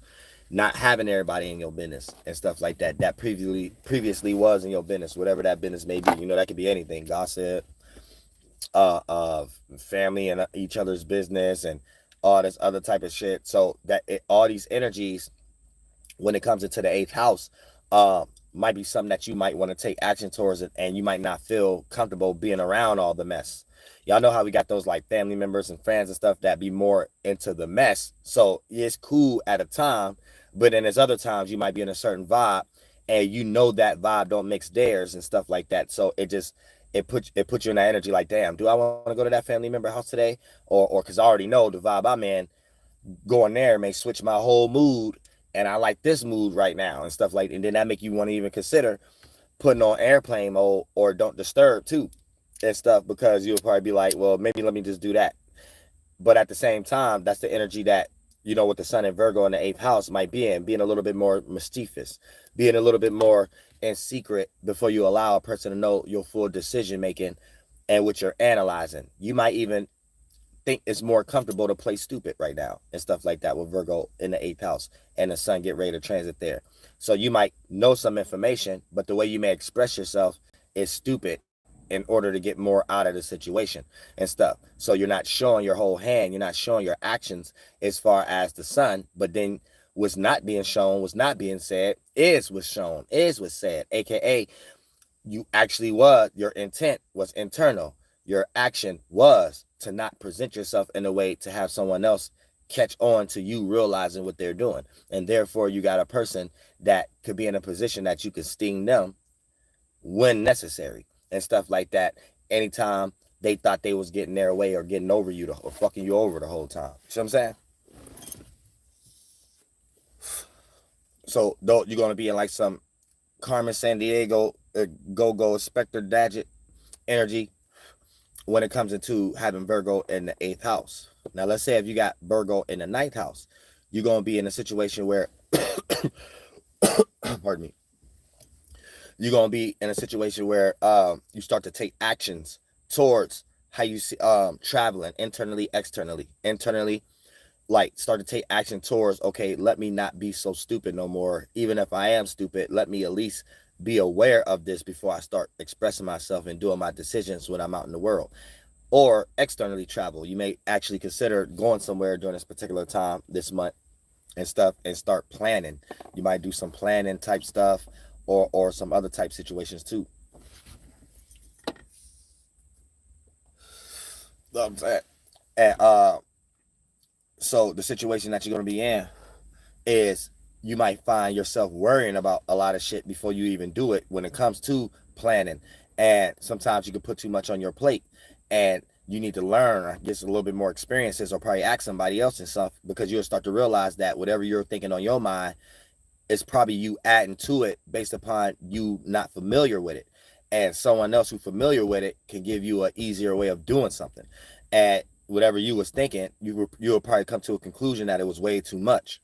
not having everybody in your business and stuff like that. That previously was in your business, whatever that business may be. You know, that could be anything, gossip, family and each other's business, and all this other type of shit. So that all these energies, when it comes into the 8th house, might be something that you might want to take action towards it, and you might not feel comfortable being around all the mess. Y'all know how we got those like family members and friends and stuff that be more into the mess. So it's cool at a time, but then there's other times you might be in a certain vibe, and you know that vibe don't mix theirs and stuff like that. So it puts you in that energy like, damn, do I want to go to that family member house today? Or because I already know the vibe I'm in, going there may switch my whole mood, and I like this mood right now and stuff like, and then that make you want to even consider putting on airplane mode or don't disturb too and stuff, because you'll probably be like, well, maybe let me just do that. But at the same time, that's the energy that, you know, with the sun and Virgo in the 8th house might be in, being a little bit more mischievous, being a little bit more in secret before you allow a person to know your full decision making and what you're analyzing. You might even think it's more comfortable to play stupid right now and stuff like that with Virgo in the 8th house and the sun get ready to transit there. So you might know some information, but the way you may express yourself is stupid in order to get more out of the situation and stuff. So you're not showing your whole hand, you're not showing your actions as far as the sun, but then what's not being shown, what's not being said is what's shown, is what's said, aka you actually was, your intent was internal. Your action was to not present yourself in a way to have someone else catch on to you realizing what they're doing. And therefore you got a person that could be in a position that you could sting them when necessary and stuff like that, anytime they thought they was getting their way or getting over you or fucking you over the whole time. You know what I'm saying? So though you're going to be in like some Carmen Sandiego, go Spectre Dadget energy when it comes into having Virgo in the 8th house. Now, let's say if you got Virgo in the 9th house, you're going to be in a situation where, pardon me, you're going to be in a situation where you start to take actions towards how you see traveling internally, externally. Internally, like start to take action towards, okay, let me not be so stupid no more. Even if I am stupid, let me at least be aware of this before I start expressing myself and doing my decisions when I'm out in the world. Or externally travel. You may actually consider going somewhere during this particular time this month and stuff and start planning. You might do some planning type stuff or some other type situations too. I'm saying. And so the situation that you're going to be in is you might find yourself worrying about a lot of shit before you even do it when it comes to planning. And sometimes you can put too much on your plate and you need to learn or get a little bit more experiences or probably ask somebody else and stuff, because you'll start to realize that whatever you're thinking on your mind is probably you adding to it based upon you not familiar with it. And someone else who's familiar with it can give you an easier way of doing something. And whatever you was thinking, you'll probably come to a conclusion that it was way too much.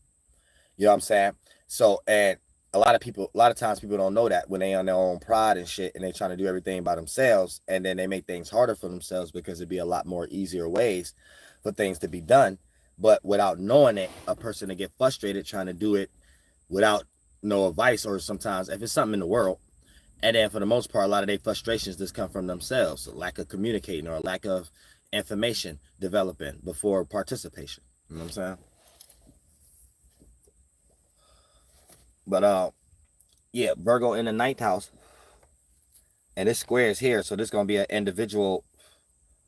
You know what I'm saying? So, and a lot of times people don't know that when they on their own pride and shit and they trying to do everything by themselves, and then they make things harder for themselves because it'd be a lot more easier ways for things to be done. But without knowing it, a person to get frustrated trying to do it without no advice, or sometimes if it's something in the world. And then for the most part, a lot of their frustrations just come from themselves, a lack of communicating or a lack of information developing before participation. You know what I'm saying? But yeah, Virgo in the 9th house, and this square is here, so this is gonna be an individual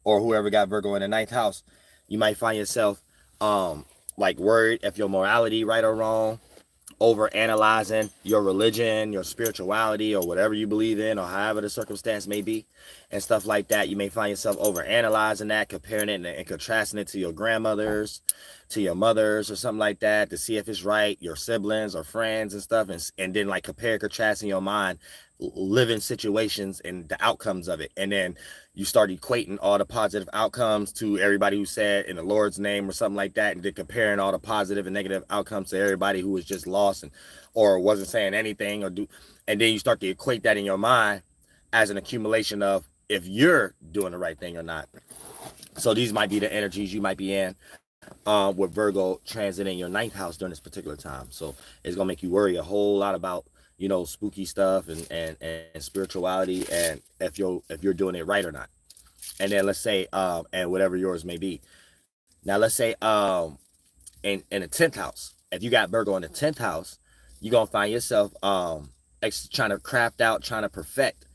or whoever got Virgo in the 9th house. You might find yourself like worried if your morality right or wrong, over analyzing your religion, your spirituality, or whatever you believe in, or however the circumstance may be, and stuff like that. You may find yourself over analyzing that, comparing it and contrasting it to your grandmothers, to your mothers, or something like that, to see if it's right, your siblings or friends and stuff, and then like compare, contrast in your mind living situations and the outcomes of it. And then you start equating all the positive outcomes to everybody who said in the Lord's name or something like that, and then comparing all the positive and negative outcomes to everybody who was just lost and or wasn't saying anything and then you start to equate that in your mind as an accumulation of if you're doing the right thing or not. So these might be the energies you might be in with Virgo transiting your 9th house during this particular time. So it's gonna make you worry a whole lot about, you know, spooky stuff and spirituality, and if you're doing it right or not. And then let's say and whatever yours may be. Now let's say in the 10th house, if you got Virgo in the 10th house, you're gonna find yourself trying to craft out, trying to perfect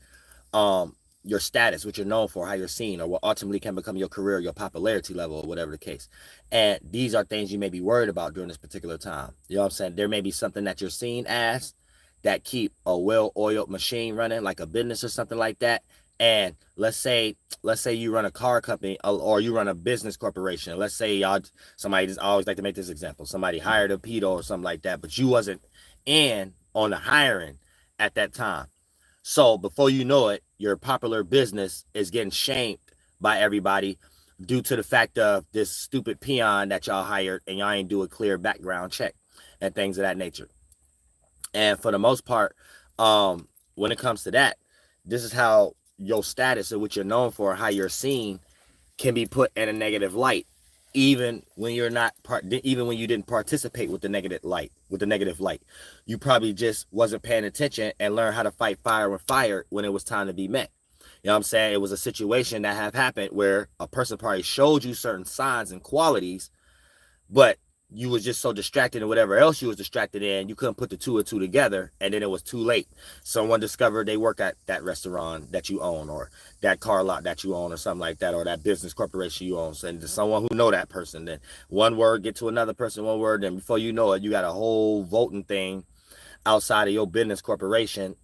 your status, what you're known for, how you're seen, or what ultimately can become your career, your popularity level, or whatever the case. And these are things you may be worried about during this particular time. You know what I'm saying? There may be something that you're seen as that keep a well-oiled machine running, like a business or something like that. And let's say you run a car company or you run a business corporation. Let's say somebody, just always like to make this example. Somebody hired a pedo or something like that, but you wasn't in on the hiring at that time. So before you know it, your popular business is getting shamed by everybody due to the fact of this stupid peon that y'all hired and y'all ain't do a clear background check and things of that nature. And for the most part, when it comes to that, this is how your status and what you're known for, how you're seen, can be put in a negative light, even when you're not even when you didn't participate with the negative light. You probably just wasn't paying attention and learned how to fight fire with fire when it was time to be met. You know what I'm saying? It was a situation that have happened where a person probably showed you certain signs and qualities, but you was just so distracted in whatever else you was distracted in, you couldn't put the two and two together, and then it was too late. Someone discovered they work at that restaurant that you own, or that car lot that you own, or something like that, or that business corporation you own. And someone who know that person, then one word get to another person, one word, and before you know it, you got a whole voting thing outside of your business corporation,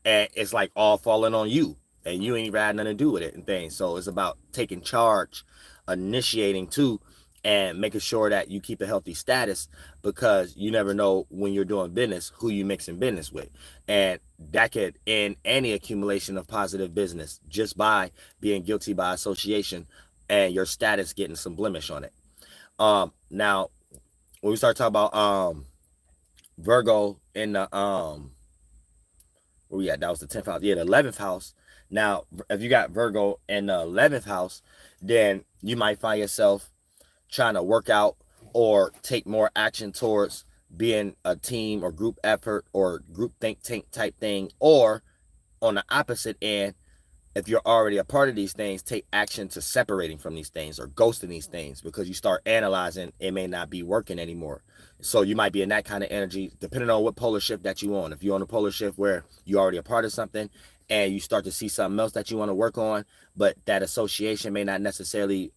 and it's like all falling on you, and you ain't even had nothing to do with it and things. So it's about taking charge, initiating too, and making sure that you keep a healthy status, because you never know when you're doing business who you mixing business with, and that could end any accumulation of positive business just by being guilty by association and your status getting some blemish on it. Now when we start talking about Virgo in the where we at? That was the 10th house. Yeah, the 11th house. Now if you got Virgo in the 11th house, then you might find yourself trying to work out or take more action towards being a team or group effort or group think tank type thing. Or on the opposite end, if you're already a part of these things, take action to separating from these things or ghosting these things, because you start analyzing it may not be working anymore. So you might be in that kind of energy, depending on what polar shift that you on. If you're on a polar shift where you're already a part of something and you start to see something else that you want to work on, but that association may not necessarily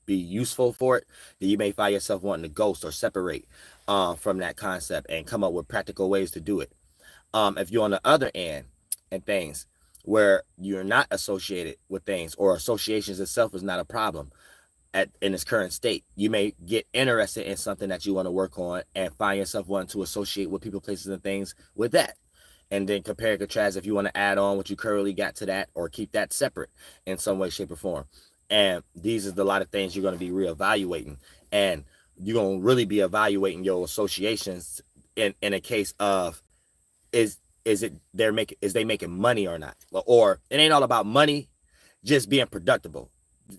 be useful for it, then you may find yourself wanting to ghost or separate from that concept and come up with practical ways to do it. If you're on the other end and things where you're not associated with things, or associations itself is not a problem in its current state, you may get interested in something that you want to work on and find yourself wanting to associate with people, places, and things with that. And then compare and contrast if you want to add on what you currently got to that, or keep that separate in some way, shape, or form. And these are a lot of things you're going to be reevaluating, and you're going to really be evaluating your associations in a case of is they making money or not, or it ain't all about money, just being productive,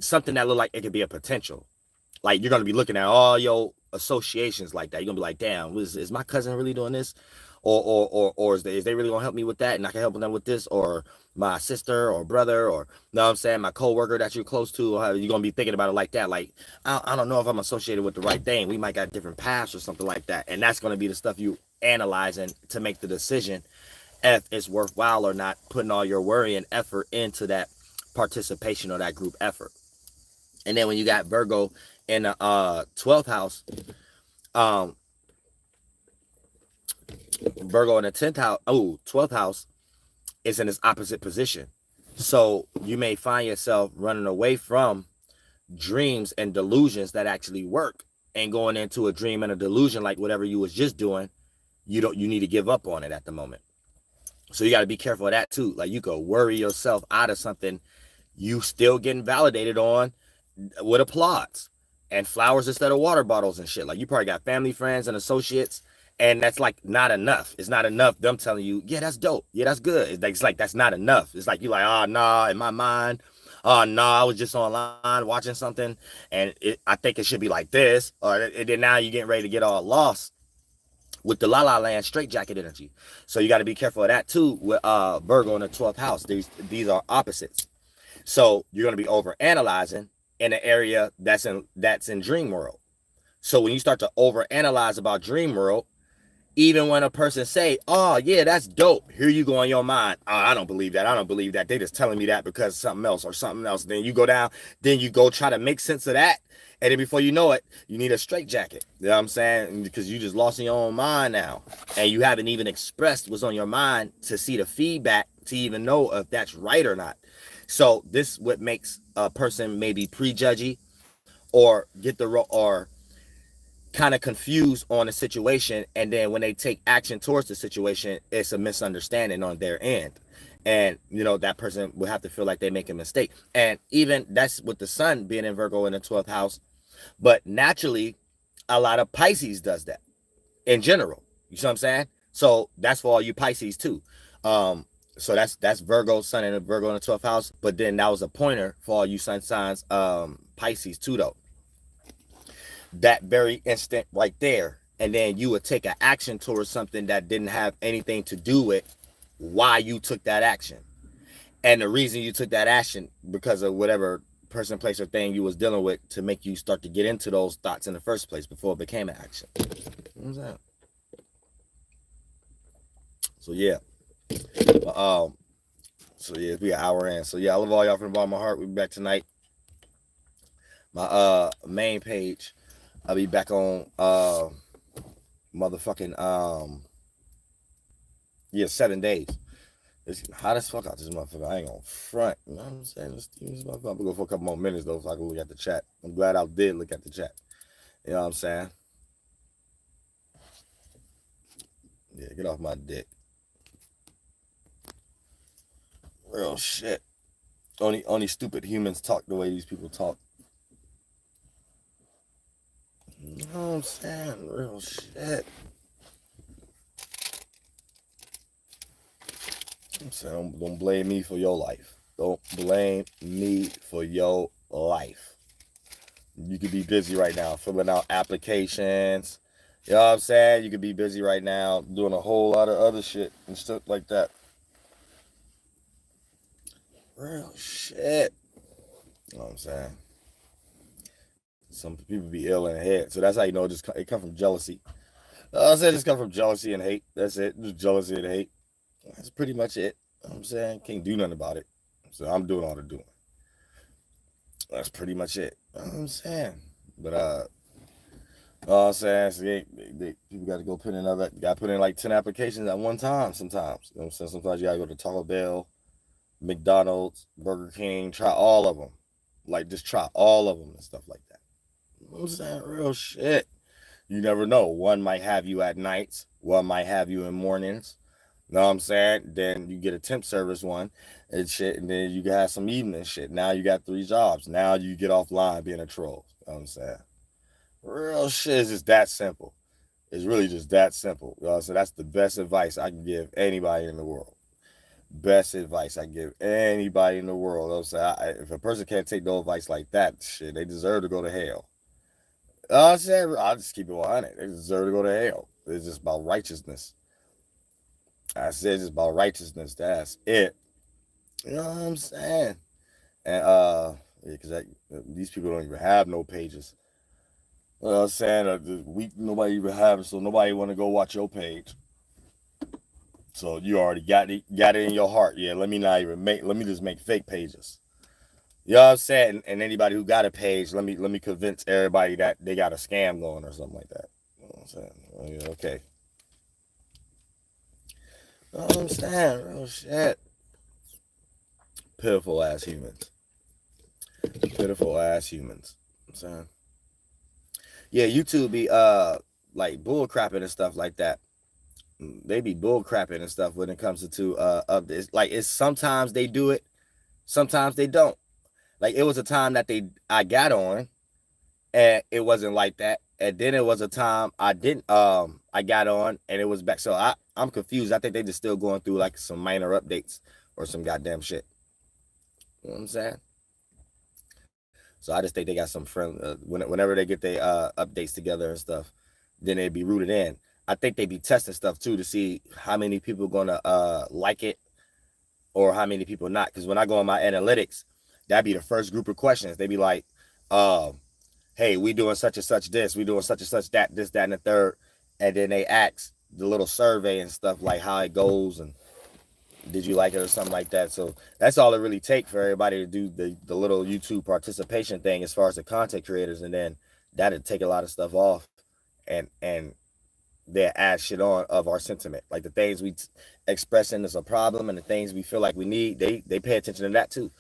something that look like it could be a potential. Like you're going to be looking at all your associations like that. You're gonna be like, damn, is my cousin really doing this? Or is they really gonna help me with that, and I can help them with this, or my sister or brother, or you know what I'm saying, my coworker that you're close to, or you're gonna be thinking about it like that. Like, I don't know if I'm associated with the right thing. We might got different paths or something like that, and that's gonna be the stuff you analyzing to make the decision if it's worthwhile or not, putting all your worry and effort into that participation or that group effort. And then when you got Virgo in the 12th house, Virgo in the 10th house, 12th house is in its opposite position. So you may find yourself running away from dreams and delusions that actually work, and going into a dream and a delusion, like whatever you was just doing, you need to give up on it at the moment. So you got to be careful of that too. Like, you could worry yourself out of something you still getting validated on with applause and flowers instead of water bottles and shit. Like, you probably got family, friends, and associates, and that's like not enough. It's not enough them telling you, yeah, that's dope, yeah, that's good. It's like that's not enough. It's like, you like, oh nah, in my mind, oh nah, I was just online watching something and I think it should be like this. Or then now you're getting ready to get all lost with the La La Land straitjacket energy. So you got to be careful of that too with Virgo in the 12th house. These are opposites. So you're going to be over analyzing in an area that's in dream world. So when you start to overanalyze about dream world, even when a person say, oh yeah, that's dope, here you go in your mind, oh, I don't believe that, they just telling me that because something else. Then you go down, then you go try to make sense of that, and then before you know it, you need a straitjacket. You know what I'm saying? Because you just lost in your own mind now, and you haven't even expressed what's on your mind to see the feedback to even know if that's right or not. So this what makes a person maybe prejudgy or or kind of confused on a situation, and then when they take action towards the situation, it's a misunderstanding on their end, and that person will have to feel like they make a mistake. And even that's with the sun being in Virgo in the 12th house, but naturally a lot of Pisces does that in general. You see what I'm saying? So that's for all you Pisces too. So that's Virgo, sun in Virgo in the 12th house, but then that was a pointer for all you sun signs Pisces too, though, that very instant right there. And then you would take an action towards something that didn't have anything to do with why you took that action. And the reason you took that action because of whatever person, place, or thing you was dealing with to make you start to get into those thoughts in the first place before it became an action. What was that? So yeah. So yeah, we an hour in. So yeah, I love all y'all from the bottom of my heart. We'll be back tonight. My main page, I'll be back on motherfucking 7 days. It's hot as fuck out this motherfucker. I ain't gonna front. You know what I'm saying? I'm gonna go for a couple more minutes though, so I can look at the chat. I'm glad I did look at the chat. You know what I'm saying? Yeah, get off my dick. Real shit. Only stupid humans talk the way these people talk. You know what I'm saying? Real shit. I'm saying, don't blame me for your life. Don't blame me for your life. You could be busy right now filling out applications. You know what I'm saying? You could be busy right now doing a whole lot of other shit and stuff like that. Real shit. You know what I'm saying? Some people be ill in the head. So that's how you know it come from jealousy. I said it's come from jealousy and hate. That's it. Just jealousy and hate. That's pretty much it. You know what I'm saying? Can't do nothing about it. So I'm doing all the doing. That's pretty much it. You know what I'm saying? But all I'm saying is people got to go put in like 10 applications at one time sometimes. You know what I'm saying? Sometimes you got to go to Taco Bell, McDonald's, Burger King, try all of them. Like, just try all of them and stuff like that. You know what I'm saying? Real shit. You never know. One might have you at nights. One might have you in mornings. You know what I'm saying? Then you get a temp service one and shit, and then you have some evening shit. Now you got 3 jobs. Now you get offline being a troll. You know what I'm saying? Real shit is just that simple. It's really just that simple. You know what I'm saying? That's the best advice I can give anybody in the world. Best advice I give anybody in the world. You know what I'm saying? If a person can't take no advice like that, shit, they deserve to go to hell. You know what I'm saying? I'll just keep it 100. They deserve to go to hell. It's just about righteousness. I said it's about righteousness. That's it. You know what I'm saying? And because these people don't even have no pages. You know what I'm saying? Nobody even have it, so nobody want to go watch your page. So you already got it in your heart. Yeah, let me just make fake pages. You know what I'm saying? And anybody who got a page, let me convince everybody that they got a scam going or something like that. You know what I'm saying? Well, yeah, okay. You know what I'm saying? Real shit. Pitiful ass humans. Pitiful ass humans. You know what I'm saying? Yeah, YouTube be like bull crapping and stuff like that. They be bull crapping and stuff when it comes to updates. Like, it's sometimes they do it, sometimes they don't. Like, it was a time that I got on and it wasn't like that. And then it was a time I didn't I got on and it was back. So I'm confused. I think they just still going through like some minor updates or some goddamn shit. You know what I'm saying? So I just think they got some whenever they get their updates together and stuff, then they'd be rooted in. I think they be testing stuff too to see how many people gonna like it or how many people not. Because when I go on my analytics, that'd be the first group of questions. They be like, Hey, we doing such and such this, we doing such and such that, this, that, and the third. And then they ask the little survey and stuff like how it goes and did you like it or something like that. So that's all it really takes for everybody to do the little YouTube participation thing as far as the content creators, and then that'd take a lot of stuff off and they add shit on of our sentiment. Like the things we expressing as a problem and the things we feel like we need, they pay attention to that too.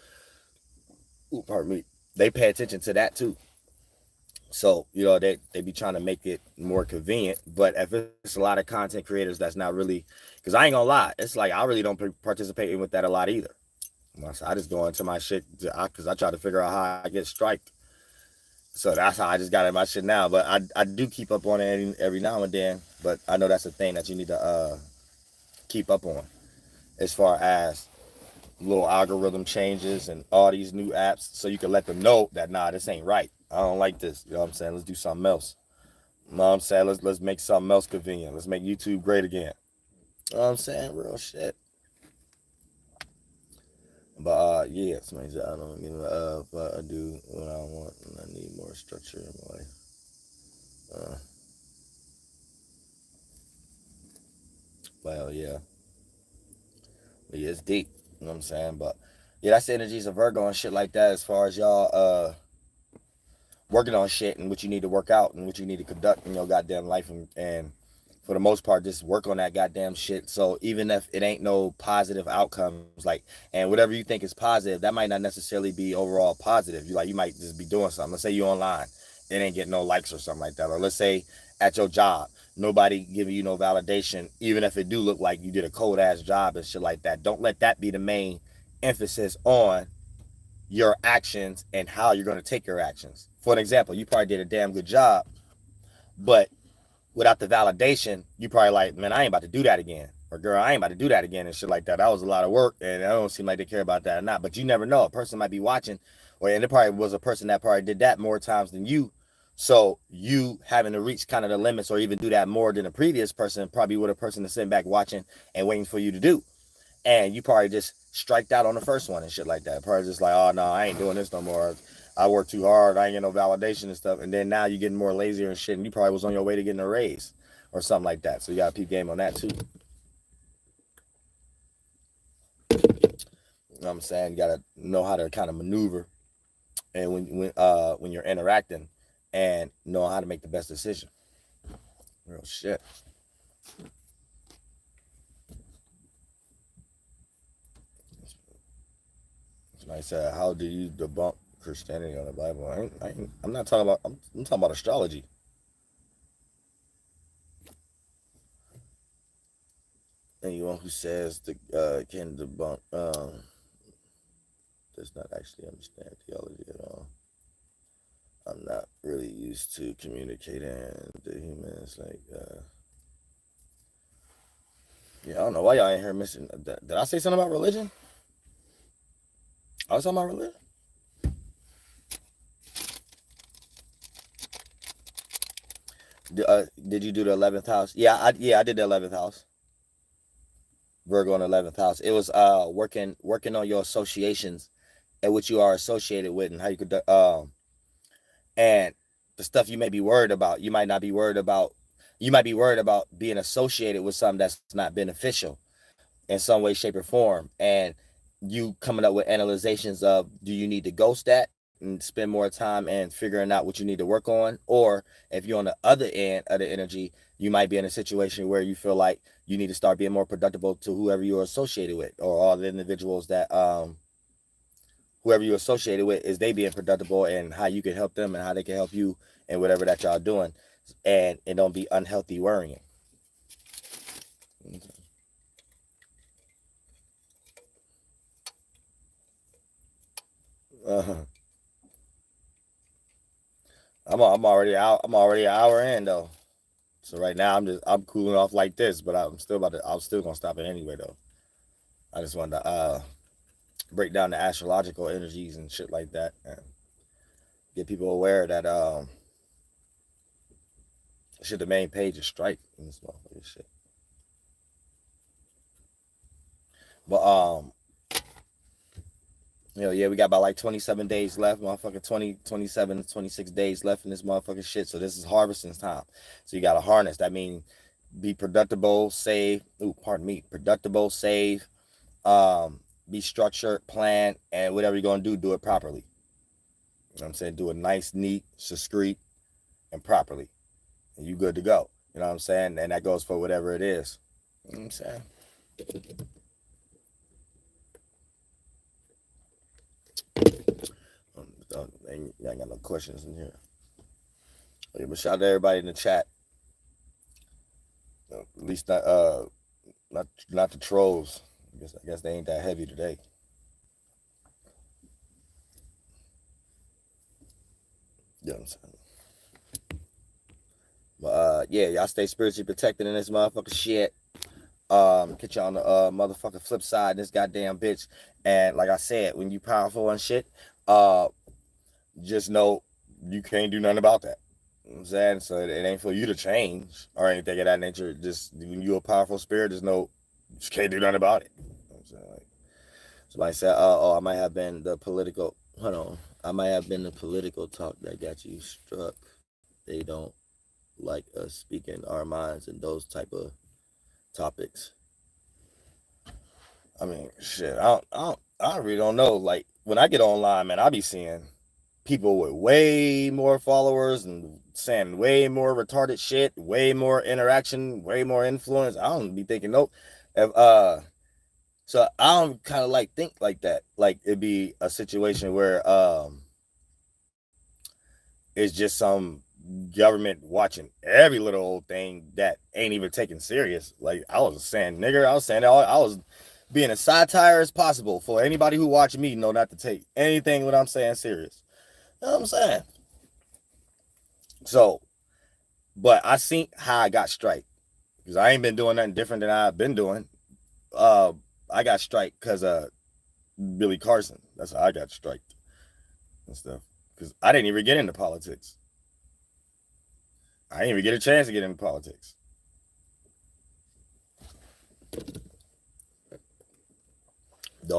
Ooh, pardon me. They pay attention to that too. So, you know, they be trying to make it more convenient. But if it's a lot of content creators that's not really, because I ain't gonna lie, it's like I really don't participate with that a lot either. I just go into my shit because I try to figure out how I get striked. So that's how I just got in my shit now. But I do keep up on it every now and then. But I know that's a thing that you need to keep up on as far as little algorithm changes and all these new apps, so you can let them know that, nah, this ain't right. I don't like this. You know what I'm saying? Let's do something else. You know what I'm saying? Let's make something else convenient. Let's make YouTube great again. You know what I'm saying? Real shit. But yeah, somebody said I don't give a but I do what I want and I need more structure in my life. Well, yeah. But yeah, it's deep. You know what I'm saying? But yeah, that's the energies of Virgo and shit like that as far as y'all working on shit and what you need to work out and what you need to conduct in your goddamn life, and for the most part just work on that goddamn shit. So even if it ain't no positive outcomes, like, and whatever you think is positive, that might not necessarily be overall positive. You might just be doing something. Let's say you online, it ain't getting no likes or something like that. Or let's say at your job, nobody giving you no validation, even if it do look like you did a cold ass job and shit like that. Don't let that be the main emphasis on your actions and how you're going to take your actions. For an example, you probably did a damn good job, but without the validation, you probably like, man, I ain't about to do that again. Or girl, I ain't about to do that again and shit like that. That was a lot of work and I don't seem like they care about that or not. But you never know. A person might be watching, and it probably was a person that probably did that more times than you. So you having to reach kind of the limits or even do that more than a previous person, probably with a person that's sitting back watching and waiting for you to do. And you probably just striked out on the first one and shit like that. Probably just like, oh no, I ain't doing this no more. I work too hard. I ain't getting no validation and stuff. And then now you're getting more lazier and shit. And you probably was on your way to getting a raise or something like that. So you got to peep game on that too. You know what I'm saying? You got to know how to kind of maneuver, and when you're interacting, and know how to make the best decision. Real shit. Somebody said, how do you debunk Christianity on the Bible? I'm not talking about, I'm talking about astrology. Anyone who says can debunk does not actually understand theology at all. I'm not really used to communicating to humans like yeah, I don't know why y'all ain't here missing. Did I say something about religion? I was talking about religion. Did you do the 11th house? Yeah, I did the 11th house. Virgo in the 11th house. It was working on your associations and what you are associated with and how you could and the stuff you may be worried about. You might be worried about being associated with something that's not beneficial in some way, shape, or form. And you coming up with analyzations of, do you need to ghost that and spend more time and figuring out what you need to work on? Or if you're on the other end of the energy, you might be in a situation where you feel like you need to start being more productive to whoever you're associated with, or all the individuals that whoever you're associated with, is they being productive, and how you can help them and how they can help you and whatever that y'all doing, and don't be unhealthy worrying. I'm already out. I'm already an hour in though. So right now I'm cooling off like this, but I'm still gonna stop it anyway though. I just wanted to break down the astrological energies and shit like that, and get people aware that the main page is strike in this motherfucking shit. But Yeah, we got about like 27 days left, motherfucker. 27, 26 days left in this motherfucking shit. So this is harvesting time. So you got to harness. That means be productive, save. Ooh, pardon me. Productive, save. Be structured, plan, and whatever you're going to do it properly. You know what I'm saying? Do it nice, neat, discreet, and properly. And you good to go. You know what I'm saying? And that goes for whatever it is. You know what I'm saying? I ain't got no questions in here. Yeah, but shout out to everybody in the chat. At least not the trolls. I guess they ain't that heavy today. You know what I'm saying? But yeah, y'all stay spiritually protected in this motherfucking shit. Get you on the motherfucking flip side, this goddamn bitch. And like I said, when you powerful and shit, just know you can't do nothing about that. You know what I'm saying? So it ain't for you to change or anything of that nature. Just when you're a powerful spirit, just know you just can't do nothing about it. You know what I'm saying? Like, somebody said, I might have been the political, hold on. I might have been the political talk that got you struck. They don't like us speaking our minds and those type of topics. I mean, shit, I really don't know. Like, when I get online, man, I be seeing people with way more followers and saying way more retarded shit, way more interaction, way more influence. I don't be thinking, nope. If, so I don't kind of like think like that. Like, it'd be a situation where it's just some government watching every little old thing that ain't even taken serious. Like, I was saying, nigger, I was saying I was being as satire as possible for anybody who watch me know not to take anything what I'm saying serious. You know what I'm saying? So, but I seen how I got striked because I ain't been doing nothing different than I've been doing. I got striked because of Billy Carson. That's how I got striked and stuff. Because I didn't even get into politics. I didn't even get a chance to get into politics. The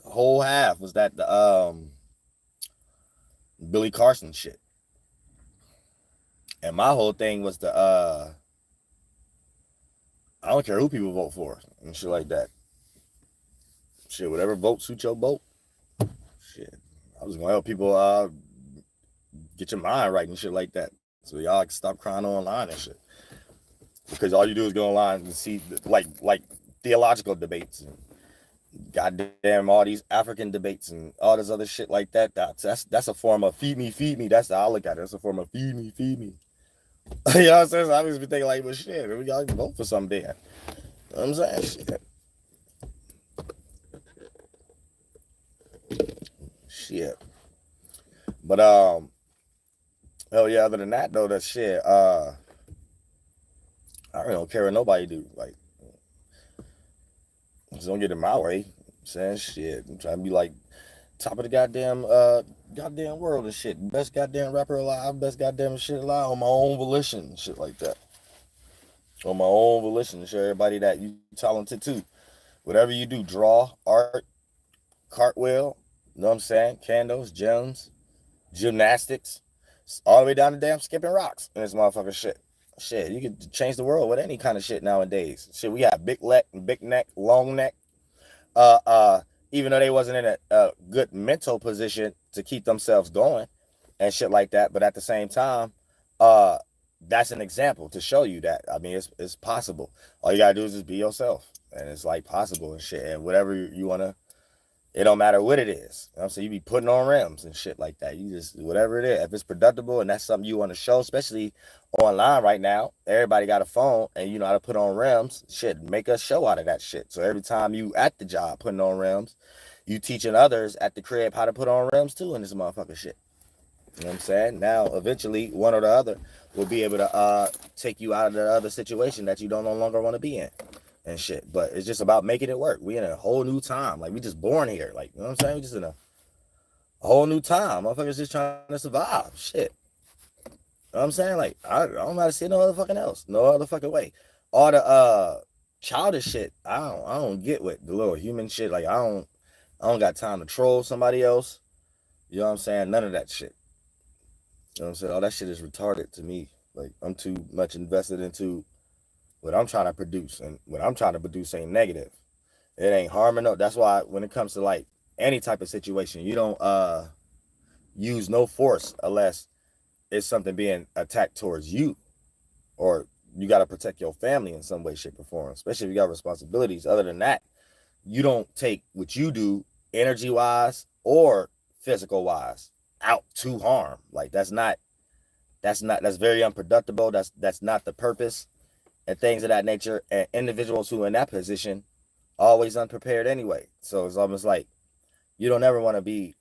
whole half was that the Billy Carson shit. And my whole thing was I don't care who people vote for and shit like that. Shit, whatever vote suit your boat. Shit. I was gonna help people get your mind right and shit like that. So y'all can stop crying online and shit. Because all you do is go online and see like theological debates and goddamn all these African debates and all this other shit like that. That's a form of feed me. That's how I look at it. That's a form of feed me. You know what I'm saying? So I just be thinking like, well, shit, we gotta vote for something there. You know what I'm saying? Shit. But hell yeah, other than that though, that shit, I really don't care what nobody do. Like, just don't get in my way. I'm saying shit. I'm trying to be like top of the goddamn world and shit. Best goddamn rapper alive, best goddamn shit alive on my own volition and shit like that. On my own volition, show everybody that you talented too. Whatever you do, draw, art, cartwheel, you know what I'm saying? Candles, gems, gymnastics, all the way down to damn skipping rocks in this motherfucker shit. Shit, you could change the world with any kind of shit nowadays. Shit, we got big neck, long neck. Even though they wasn't in a good mental position to keep themselves going and shit like that, but at the same time, that's an example to show you that. I mean, it's possible. All you gotta do is just be yourself, and it's like possible and shit. And whatever you wanna, it don't matter what it is. You know what I'm saying? You be putting on rims and shit like that. You just, whatever it is, if it's productive and that's something you want to show, especially online right now, everybody got a phone and you know how to put on rims. Shit, make a show out of that shit. So every time you at the job putting on rims, you teaching others at the crib how to put on rims too in this motherfucker shit. You know what I'm saying? Now, eventually, one or the other will be able to take you out of the other situation that you don't no longer want to be in and shit. But it's just about making it work. We in a whole new time. Like, we just born here. Like, you know what I'm saying? We just in a whole new time. Motherfuckers just trying to survive. Shit. You know what I'm saying? Like, I don't know how to see no other fucking else. No other fucking way. All the childish shit, I don't get with the little human shit. Like, I I don't got time to troll somebody else. You know what I'm saying? None of that shit. You know what I'm saying? All that shit is retarded to me. Like, I'm too much invested into what I'm trying to produce, and what I'm trying to produce ain't negative. It ain't harming no. That's why when it comes to like any type of situation, you don't use no force unless it's something being attacked towards you, or you got to protect your family in some way, shape, or form, especially if you got responsibilities. Other than that, you don't take what you do energy wise or physical wise out to harm. Like, that's very unproductible. That's not the purpose, and things of that nature. And individuals who are in that position always unprepared anyway. So it's almost like you don't ever want to be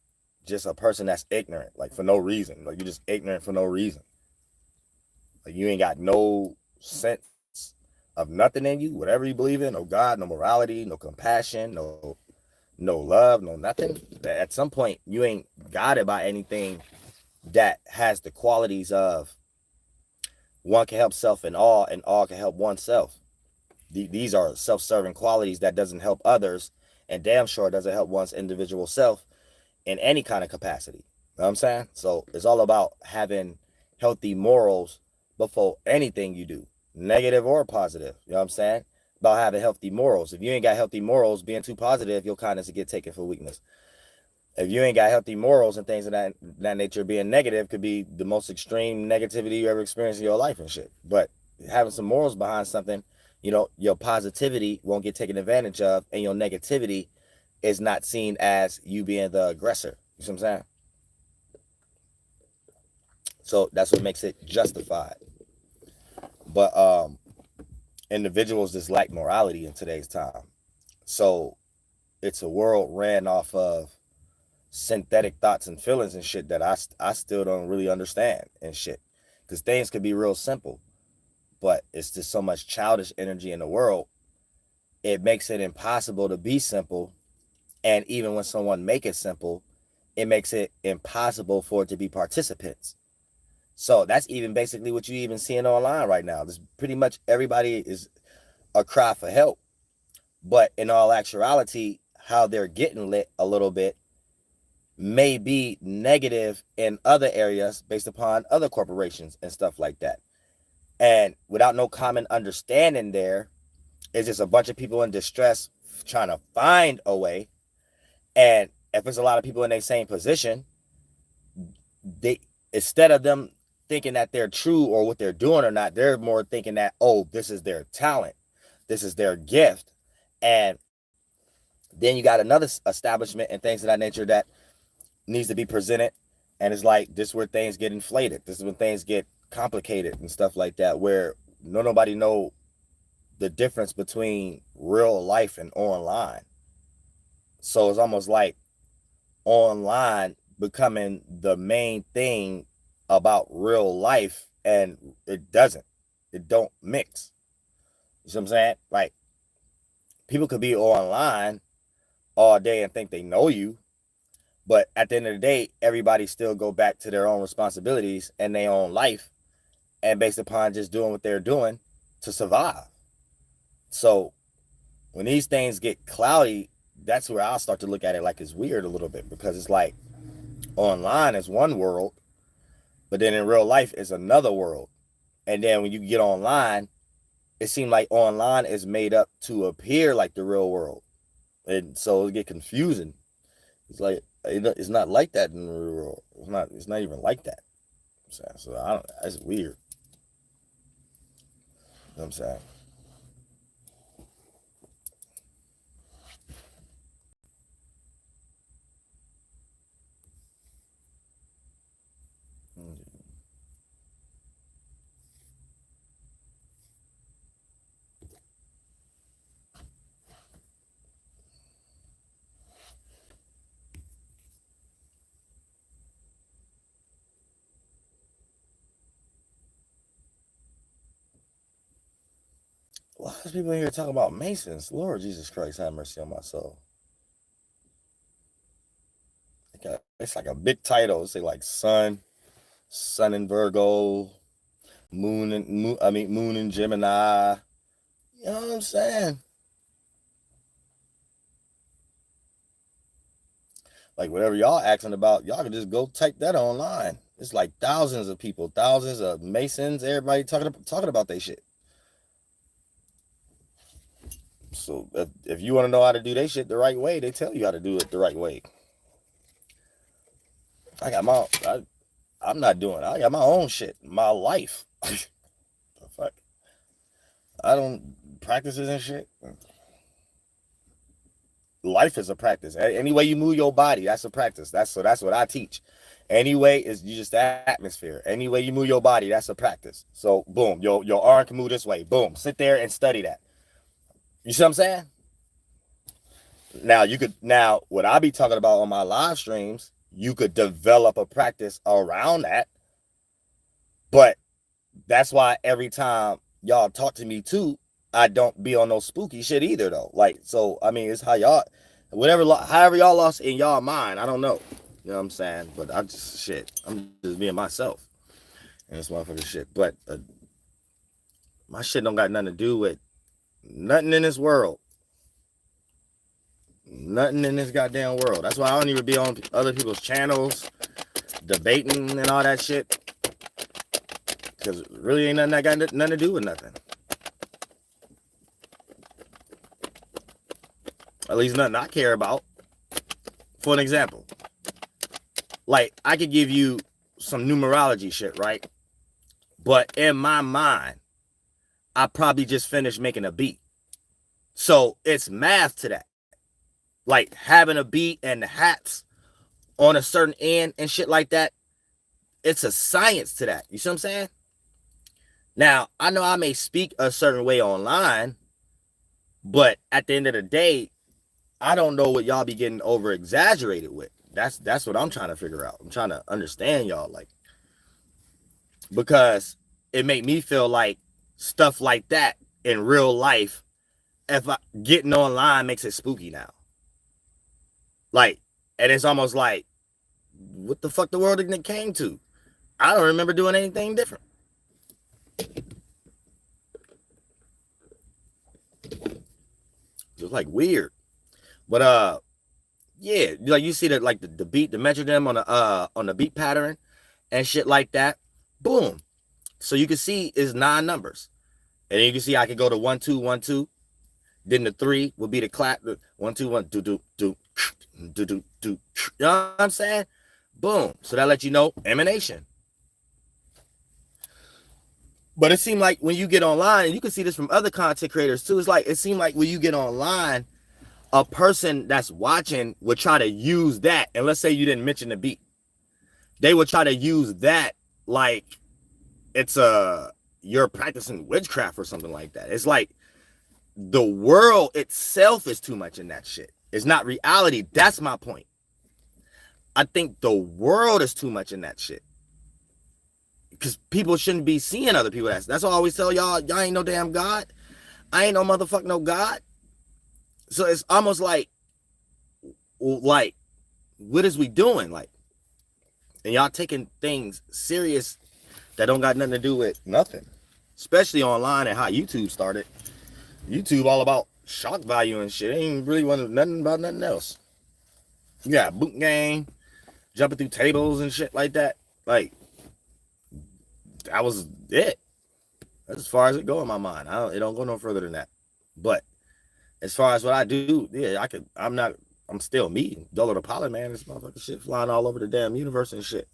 just a person that's ignorant, like for no reason. Like, you're just ignorant for no reason. Like, you ain't got no sense of nothing in you, whatever you believe in, no God, no morality, no compassion, no love, no nothing. At some point, you ain't guided by anything that has the qualities of one can help self and all can help oneself. These are self-serving qualities that doesn't help others, and damn sure doesn't help one's individual self in any kind of capacity. You know what I'm saying? So it's all about having healthy morals before anything you do, negative or positive. You know what I'm saying? About having healthy morals. If you ain't got healthy morals, being too positive, you'll kind of get taken for weakness. If you ain't got healthy morals and things of that nature, being negative could be the most extreme negativity you ever experienced in your life and shit. But having some morals behind something, you know, your positivity won't get taken advantage of, and your negativity is not seen as you being the aggressor. You see what I'm saying? So that's what makes it justified. But individuals just lack morality in today's time. So it's a world ran off of synthetic thoughts and feelings and shit that I still don't really understand and shit. Because things could be real simple, but it's just so much childish energy in the world. It makes it impossible to be simple. And even when someone make it simple, it makes it impossible for it to be participants. So that's even basically what you even seeing online right now. There's pretty much everybody is a cry for help. But in all actuality, how they're getting lit a little bit may be negative in other areas based upon other corporations and stuff like that. And without no common understanding there, it's just a bunch of people in distress trying to find a way. And if it's a lot of people in the same position, they, instead of them thinking that they're true or what they're doing or not, they're more thinking that, oh, this is their talent, this is their gift. And then you got another establishment and things of that nature that needs to be presented, and it's like this is where things get inflated. This is when things get complicated and stuff like that, where nobody know the difference between real life and online. So it's almost like online becoming the main thing about real life, and it don't mix. You see what I'm saying? Like, people could be online all day and think they know you, but at the end of the day, everybody still go back to their own responsibilities and their own life, and based upon just doing what they're doing to survive. So when these things get cloudy, that's where I'll start to look at it like it's weird a little bit, because it's like online is one world, but then in real life is another world. And then when you get online, it seems like online is made up to appear like the real world. And so it get confusing. It's like, it's not like that in the real world. It's not even like that. So I don't, that's weird. You know what I'm saying? A lot of people in here talking about Masons. Lord Jesus Christ, have mercy on my soul. It's like a big title. Say like Sun in Virgo, Moon in Gemini. You know what I'm saying? Like whatever y'all asking about, y'all can just go type that online. It's like thousands of people, thousands of Masons, everybody talking about their shit. So if you want to know how to do their shit the right way, they tell you how to do it the right way. I'm not doing it. I got my own shit, my life. The fuck? I don't practices and shit. Life is a practice. Any way you move your body, that's a practice. That's what I teach. Anyway, is you just the atmosphere. Any way you move your body, that's a practice. So boom, your arm can move this way. Boom, sit there and study that. You see what I'm saying? Now what I be talking about on my live streams, you could develop a practice around that. But that's why every time y'all talk to me too, I don't be on no spooky shit either though. Like, so I mean, it's how y'all, however y'all lost in y'all mind, I don't know. You know what I'm saying? But I'm just being myself and this motherfucking shit. But my shit don't got nothing to do with nothing in this world. Nothing in this goddamn world. That's why I don't even be on other people's channels debating and all that shit. Because it really ain't nothing that got nothing to do with nothing. At least nothing I care about. For an example, like I could give you some numerology shit, right? But in my mind, I probably just finished making a beat. So it's math to that. Like having a beat and the hats on a certain end and shit like that. It's a science to that. You see what I'm saying? Now, I know I may speak a certain way online, but at the end of the day, I don't know what y'all be getting over exaggerated with. That's what I'm trying to figure out. I'm trying to understand y'all, like, because it make me feel like stuff like that in real life, if I getting online makes it spooky now. Like, and it's almost like, what the fuck the world it came to? I don't remember doing anything different. It's like weird. But yeah, like you see that, like the beat, the metronome on the beat pattern and shit like that. Boom. So you can see is 9 numbers. And then you can see I could go to 1 2 1 2. Then the 3 will be the clap. 1 2 1 do do do do do do. You know what I'm saying? Boom. So that lets you know emanation. But it seemed like when you get online, and you can see this from other content creators too, it seemed like when you get online, a person that's watching would try to use that, and let's say you didn't mention the beat, they would try to use that like it's you're practicing witchcraft or something like that. It's like the world itself is too much in that shit. It's not reality. That's my point. I think the world is too much in that shit. Because people shouldn't be seeing other people. That's what I always tell y'all. Y'all ain't no damn God. I ain't no motherfucking no God. So it's almost like, what is we doing? Like, and y'all taking things serious that don't got nothing to do with nothing. Especially online and how YouTube started. YouTube all about shock value and shit. It ain't really nothing about nothing else. You got boot game, jumping through tables and shit like that. Like, that was it. That's as far as it go in my mind. It don't go no further than that. But as far as what I do, yeah, I'm still me. DoelowDaPilotman, man. This motherfucking shit flying all over the damn universe and shit.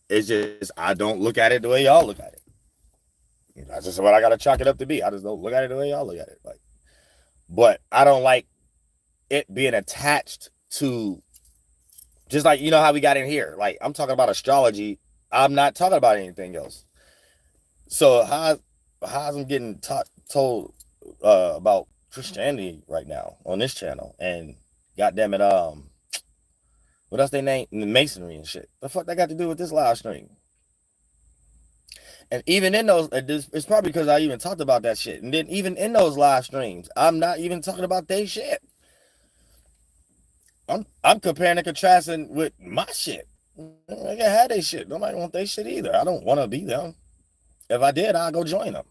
It's just, I don't look at it the way y'all look at it. That's just what I gotta chalk it up to be. I just don't look at it the way y'all look at it. Like, but I don't like it being attached to, just like, you know how we got in here. Like, I'm talking about astrology. I'm not talking about anything else. So how I'm getting told about Christianity right now on this channel, and goddamn it, what else they name Masonry and shit. The fuck that got to do with this live stream? And even in those, it's probably because I even talked about that shit. And then even in those live streams, I'm not even talking about their shit. I'm comparing and contrasting with my shit. I can have their shit. Nobody want their shit either. I don't want to be them. If I did, I'd go join them.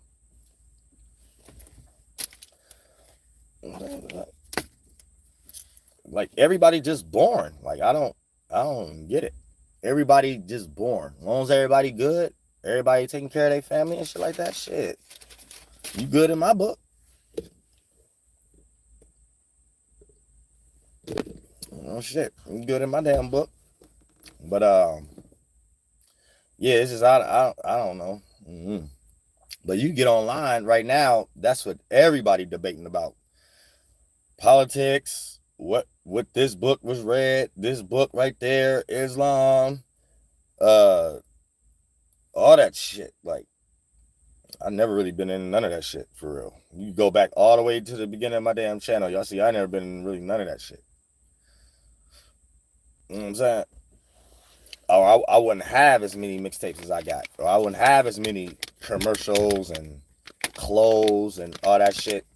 like everybody just born. Like I don't get it. Everybody just born. As long as everybody good, everybody taking care of their family and shit like that, shit, you good in my book. Oh shit, you good in my damn book. But yeah, it's just I don't know. Mm-hmm. But you get online right now, that's what everybody debating about. Politics, what this book was read, this book right there, Islam, all that shit. Like, I never really been in none of that shit, for real. You go back all the way to the beginning of my damn channel, y'all see I never been in really none of that shit. You know what I'm saying? Or I wouldn't have as many mixtapes as I got. Or I wouldn't have as many commercials and clothes and all that shit.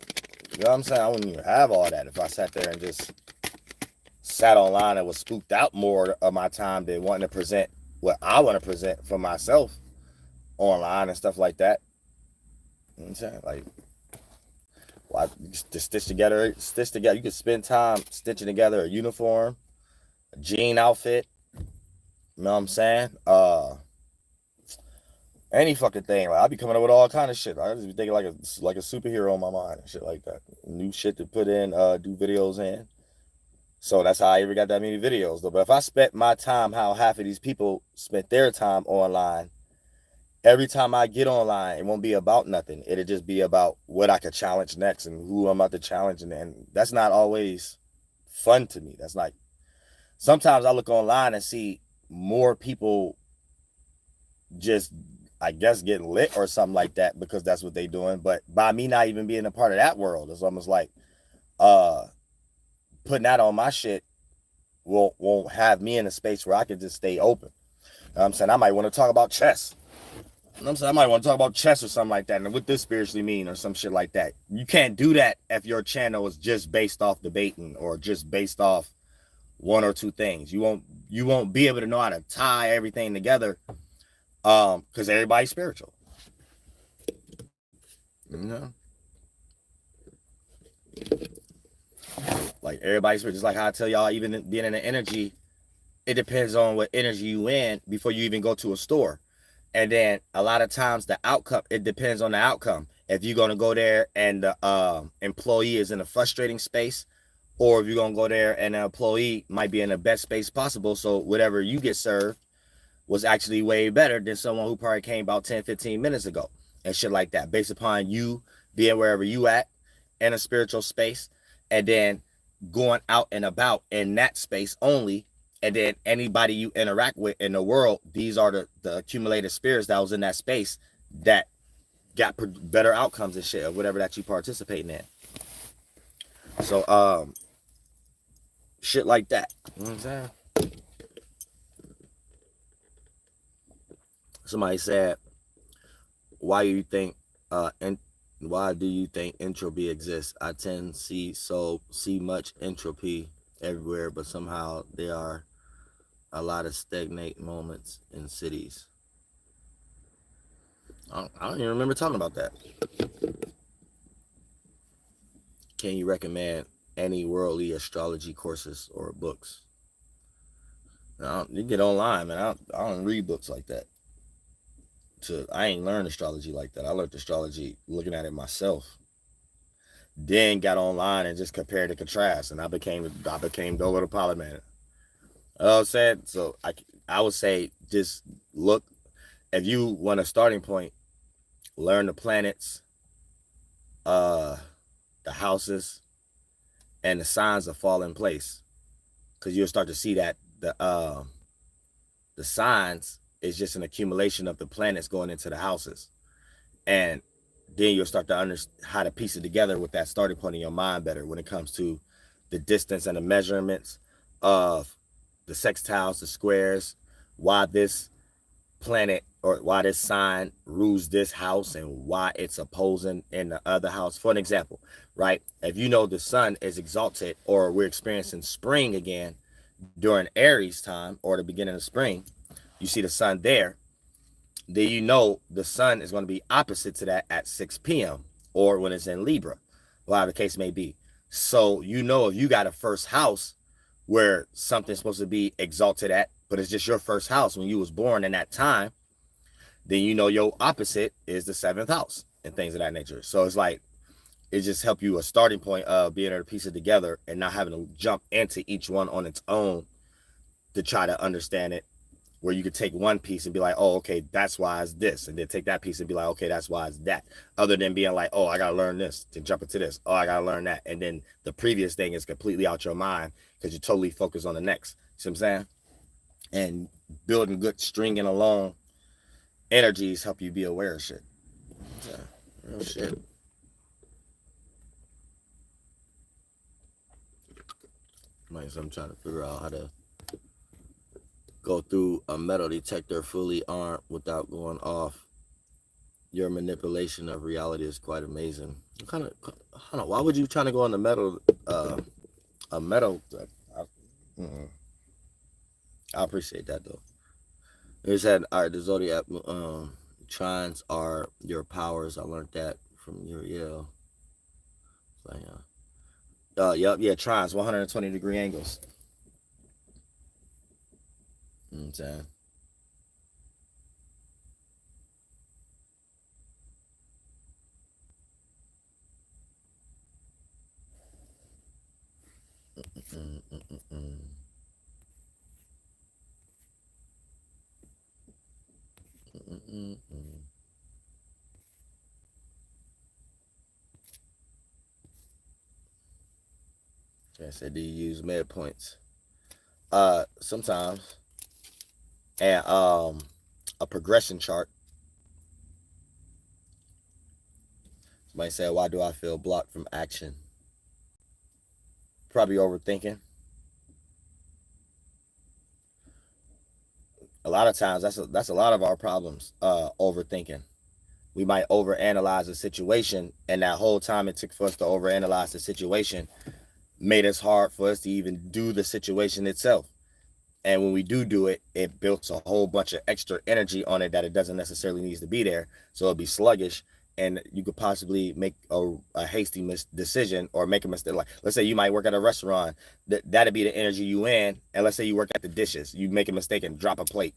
You know what I'm saying? I wouldn't even have all that if I sat there and just sat online and was spooked out more of my time than wanting to present what I want to present for myself online and stuff like that. You know what I'm saying? Like, why to stitch together. You could spend time stitching together a uniform, a jean outfit. You know what I'm saying? Any fucking thing. Like, I'll be coming up with all kind of shit. I just be thinking like a superhero in my mind and shit like that. New shit to put in, do videos in. So that's how I ever got that many videos though. But if I spent my time how half of these people spent their time online, every time I get online, it won't be about nothing. It'll just be about what I could challenge next and who I'm about to challenge. And that's not always fun to me. That's like, sometimes I look online and see more people just, I guess, getting lit or something like that because that's what they doing. But by me not even being a part of that world, it's almost like putting that on my shit won't have me in a space where I can just stay open. You know what I'm saying? I might want to talk about chess. You know what I'm saying? I might want to talk about chess or something like that and what this spiritually mean or some shit like that. You can't do that if your channel is just based off debating or just based off one or two things. You won't be able to know how to tie everything together because everybody's spiritual. You know? Like everybody's spiritual. Just like how I tell y'all, even being in the energy, it depends on what energy you in before you even go to a store. And then a lot of times the outcome, it depends on the outcome. If you're going to go there and the employee is in a frustrating space, or if you're going to go there and the employee might be in the best space possible. So whatever you get served was actually way better than someone who probably came about 10, 15 minutes ago and shit like that, based upon you being wherever you at in a spiritual space and then going out and about in that space only. And then anybody you interact with in the world, these are the accumulated spirits that was in that space that got better outcomes and shit or whatever that you participating in. So, shit like that. You know what I'm saying? Somebody said, why do you think entropy exists? I tend to see much entropy everywhere, but somehow there are a lot of stagnate moments in cities. I don't even remember talking about that. Can you recommend any worldly astrology courses or books? You get online, man. I don't read books like that. I ain't learned astrology like that. I learned astrology looking at it myself. Then got online and just compared and contrast, and I became DoelowDaPilotman. You know what I'm saying? So I would say just look. If you want a starting point, learn the planets, the houses, and the signs that fall in place, because you'll start to see that the signs is just an accumulation of the planets going into the houses, and then you'll start to understand how to piece it together with that starting point in your mind better when it comes to the distance and the measurements of the sextiles, the squares, why this planet or why this sign rules this house and why it's opposing in the other house. For an example, right? If you know the sun is exalted or we're experiencing spring again during Aries time or the beginning of spring, you see the sun there, then you know the sun is going to be opposite to that at 6 p.m. or when it's in Libra, whatever the case may be. So you know if you got a first house where something's supposed to be exalted at, but it's just your first house when you was born in that time, then you know your opposite is the 7th house and things of that nature. So it's like, it just help you a starting point of being able to piece it together and not having to jump into each one on its own to try to understand it, where you could take one piece and be like, oh, okay, that's why it's this, and then take that piece and be like, okay, that's why it's that, other than being like, oh, I gotta learn this to jump into this, oh, I gotta learn that, and then the previous thing is completely out your mind because you're totally focused on the next. See what I'm saying? And building good stringing along energies help you be aware of shit. Yeah, real shit. Like, so I'm trying to figure out how to go through a metal detector fully armed without going off. Your manipulation of reality is quite amazing. I don't know. Why would you trying to go on the metal? A metal. I appreciate that though. They said, all right, the zodiac trines are your powers. I learned that from your Yale. So, yeah. Yeah, trines, 120-degree angles. You know what I'm saying? I said, do you use med points? Sometimes. And a progression chart. Somebody said, why do I feel blocked from action? Probably overthinking. A lot of times that's a lot of our problems, overthinking. We might overanalyze a situation, and that whole time it took for us to overanalyze the situation made it hard for us to even do the situation itself. And when we do it, it builds a whole bunch of extra energy on it that it doesn't necessarily need to be there. So it'll be sluggish, and you could possibly make a hasty decision or make a mistake. Like, let's say you might work at a restaurant, that'd be the energy you in. And let's say you work at the dishes, you make a mistake and drop a plate,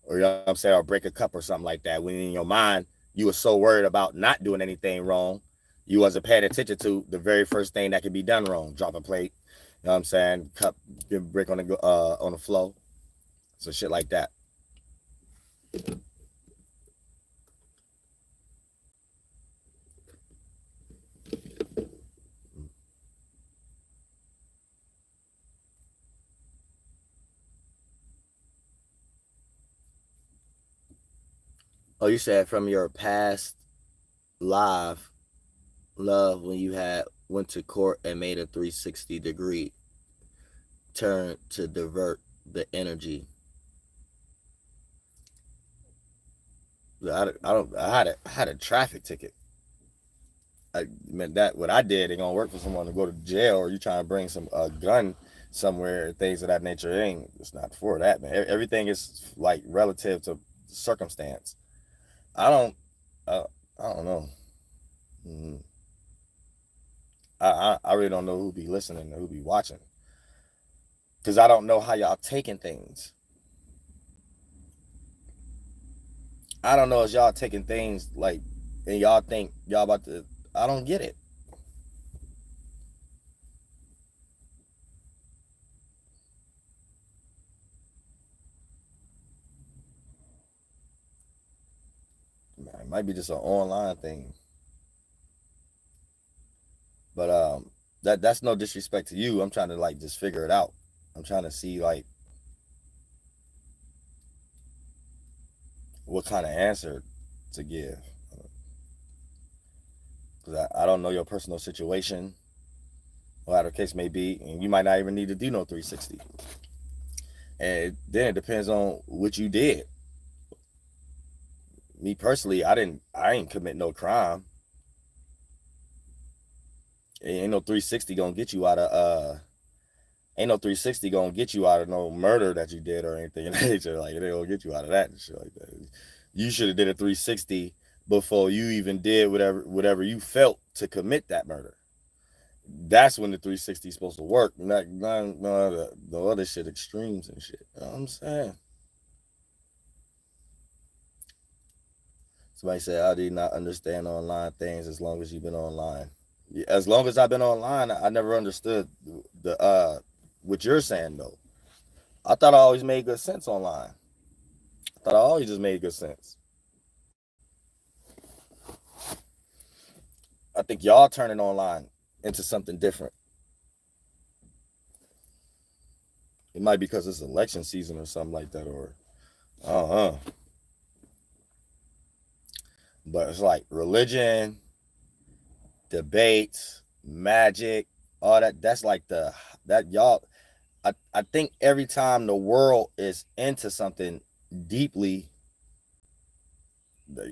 or you know what I'm saying, or break a cup or something like that. When in your mind you were so worried about not doing anything wrong, you wasn't paying attention to the very first thing that could be done wrong. Drop a plate, you know what I'm saying, cup, break on the flow. So shit like that. Oh, you said from your past love when you had went to court and made a 360-degree turn to divert the energy. I had a traffic ticket. I meant that what I did ain't gonna work for someone to go to jail, or you trying to bring some gun somewhere, things of that nature. It's not for that, man. Everything is like relative to circumstance. I don't know. Mm-hmm. I really don't know who be listening or who be watching, because I don't know how y'all taking things. I don't know if y'all taking things like, and y'all think y'all about to. I don't get it. It might be just an online thing, but that's no disrespect to you. I'm trying to like just figure it out. I'm trying to see like what kind of answer to give, because I don't know your personal situation, whatever the case may be, and you might not even need to do no 360. And then it depends on what you did. Me personally, I ain't commit no crime. Ain't no 360 gonna get you out of ain't no 360 gonna get you out of no murder that you did or anything in nature. Like, they gonna get you out of that and shit like that. You should have did a 360 before you even did whatever you felt to commit that murder. That's when the 360 is supposed to work. Not the other shit, extremes and shit. You know what I'm saying? Somebody said, I did not understand online things as long as you've been online. Yeah, as long as I've been online, I never understood the what you're saying though. I thought I always made good sense online. I thought I always just made good sense. I think y'all turning online into something different. It might be because it's election season or something like that, or But it's like religion, debates, magic, all that. That's like that y'all. I think every time the world is into something deeply,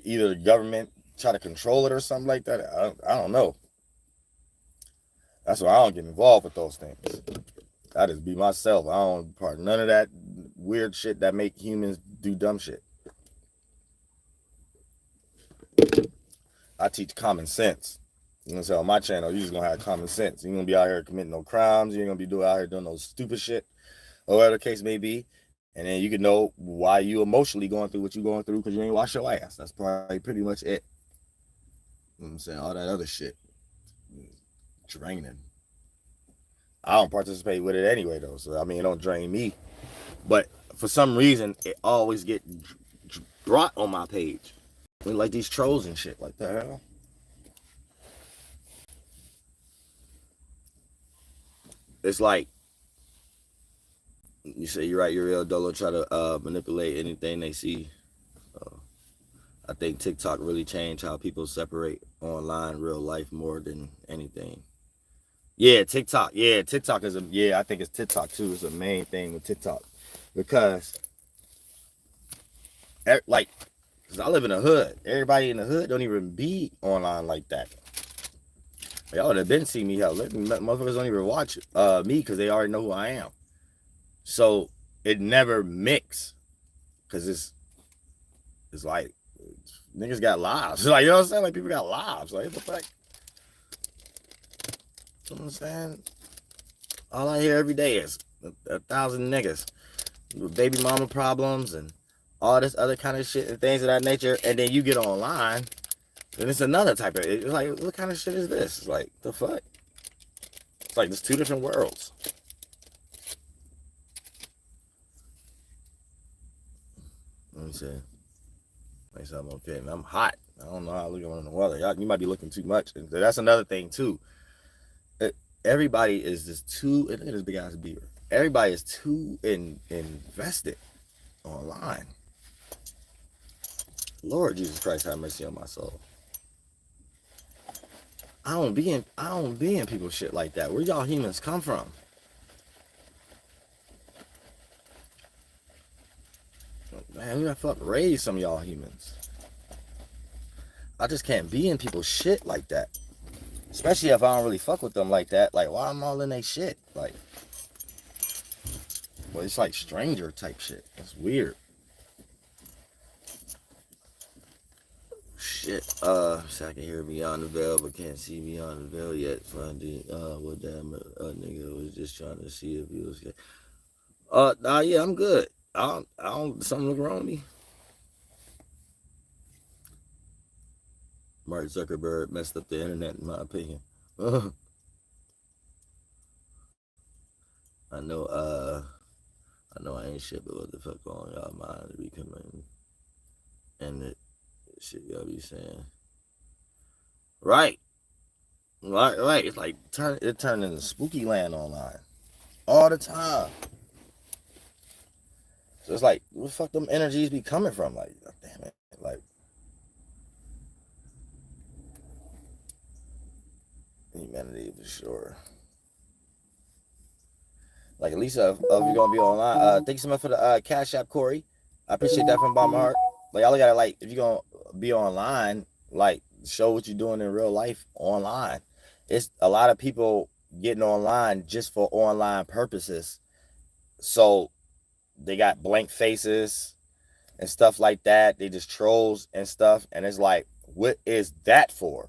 either the government try to control it or something like that. I don't know. That's why I don't get involved with those things. I just be myself. I don't part none of that weird shit that make humans do dumb shit. I teach common sense. You know, so on my channel, you're just gonna have common sense. You ain't gonna be out here committing no crimes. You ain't gonna be out here doing no stupid shit, or whatever the case may be. And then you can know why you emotionally going through what you're going through because you ain't wash your ass. That's probably pretty much it. You know what I'm saying? All that other shit. Draining. I don't participate with it anyway, though. So, I mean, it don't drain me. But for some reason, it always get brought on my page. Like these trolls and shit. Like the hell? It's like, you say you're right, you're real. Dolo try to manipulate anything they see. I think TikTok really changed how people separate online real life more than anything. Yeah, TikTok. Yeah, TikTok is I think it's TikTok too. Is the main thing with TikTok. Because like, cause I live in the hood. Everybody in the hood don't even be online like that. Y'all would have been see me how motherfuckers don't even watch me because they already know who I am. So it never mix. Cause it's like niggas got lives. Like, you know what I'm saying? Like, people got lives. Like, what the fuck? You know what I'm saying? All I hear every day is 1,000 niggas with baby mama problems and all this other kind of shit and things of that nature. And then you get online and it's another type of, it's like, what kind of shit is this? It's like, the fuck? It's like, there's two different worlds. Let me see. Make sure I'm okay. I'm hot. I don't know how I look on the weather. You might be looking too much. And that's another thing too. Everybody is just too. Look at this big ass beaver. Everybody is too invested online. Lord Jesus Christ, have mercy on my soul. I don't be in people's shit like that. Where y'all humans come from? Man, who the fuck raised some of y'all humans? I just can't be in people's shit like that. Especially if I don't really fuck with them like that. Like, why am I all in their shit? Like, well, it's like stranger type shit. It's weird. Shit. So I can hear beyond the veil, but can't see beyond the veil yet. Finding what that nigga was just trying to see if he was good. Yeah, I'm good. I don't something look wrong with me. Mark Zuckerberg messed up the internet, in my opinion. I know I ain't shit, but what the fuck on y'all mind to be coming and the shit y'all be saying. Right. It's like it turned into spooky land online all the time. So it's like, where the fuck them energies be coming from? Like, damn it, like. Humanity for sure. Like, at least if you're gonna be online, thank you so much for the cash app, Corey. I appreciate that from the bottom of my heart. Like, y'all gotta, like, if you're gonna be online, like, show what you're doing in real life online. It's a lot of people getting online just for online purposes. So they got blank faces and stuff like that. They just trolls and stuff. And it's like, what is that for?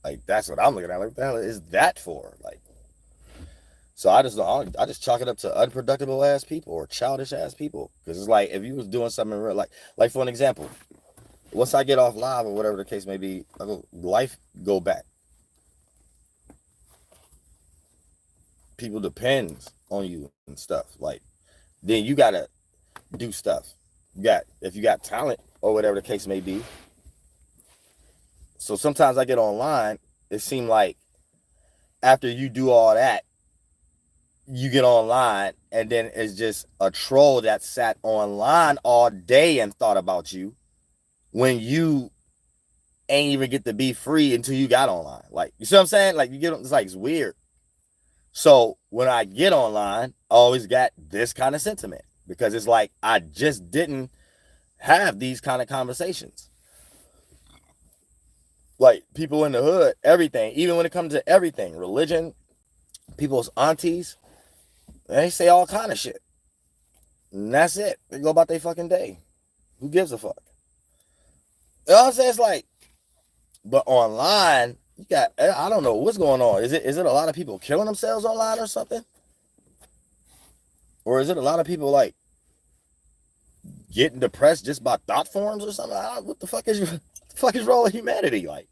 Like, that's what I'm looking at. Like, what the hell is that for? Like, so I just chalk it up to unproductive ass people or childish ass people. Because it's like, if you was doing something real, like for an example, once I get off live or whatever the case may be, life go back. People depends on you and stuff. Like, then you gotta do stuff. If you got talent or whatever the case may be. So sometimes I get online, it seems like after you do all that, you get online and then it's just a troll that sat online all day and thought about you when you ain't even get to be free until you got online. Like, you see what I'm saying? Like, it's weird. So when I get online, I always got this kind of sentiment because it's like I just didn't have these kind of conversations. Like, people in the hood, everything, even when it comes to everything, religion, people's aunties, they say all kind of shit. And that's it. They go about their fucking day. Who gives a fuck? You know what I'm saying? It's like, but online, you got, I don't know what's going on. Is it a lot of people killing themselves online or something? Or is it a lot of people like getting depressed just by thought forms or something? What the fuck is wrong with humanity? Like,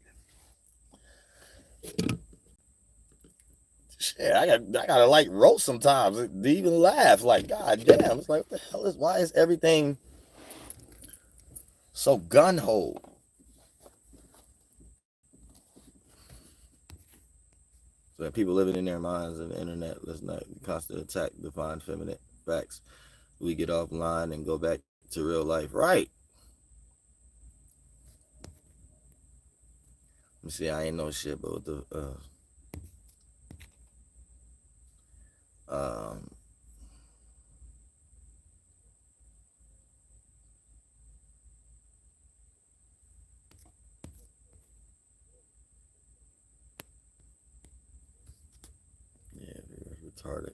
shit, I gotta like roast sometimes to even laugh. Like, god damn, it's like, what the hell why is everything so gun ho? So people living in their minds and the internet, let's not constant attack define feminine facts. We get offline and go back to real life. Right. Let me see, I ain't know shit, but with the yeah, retarded.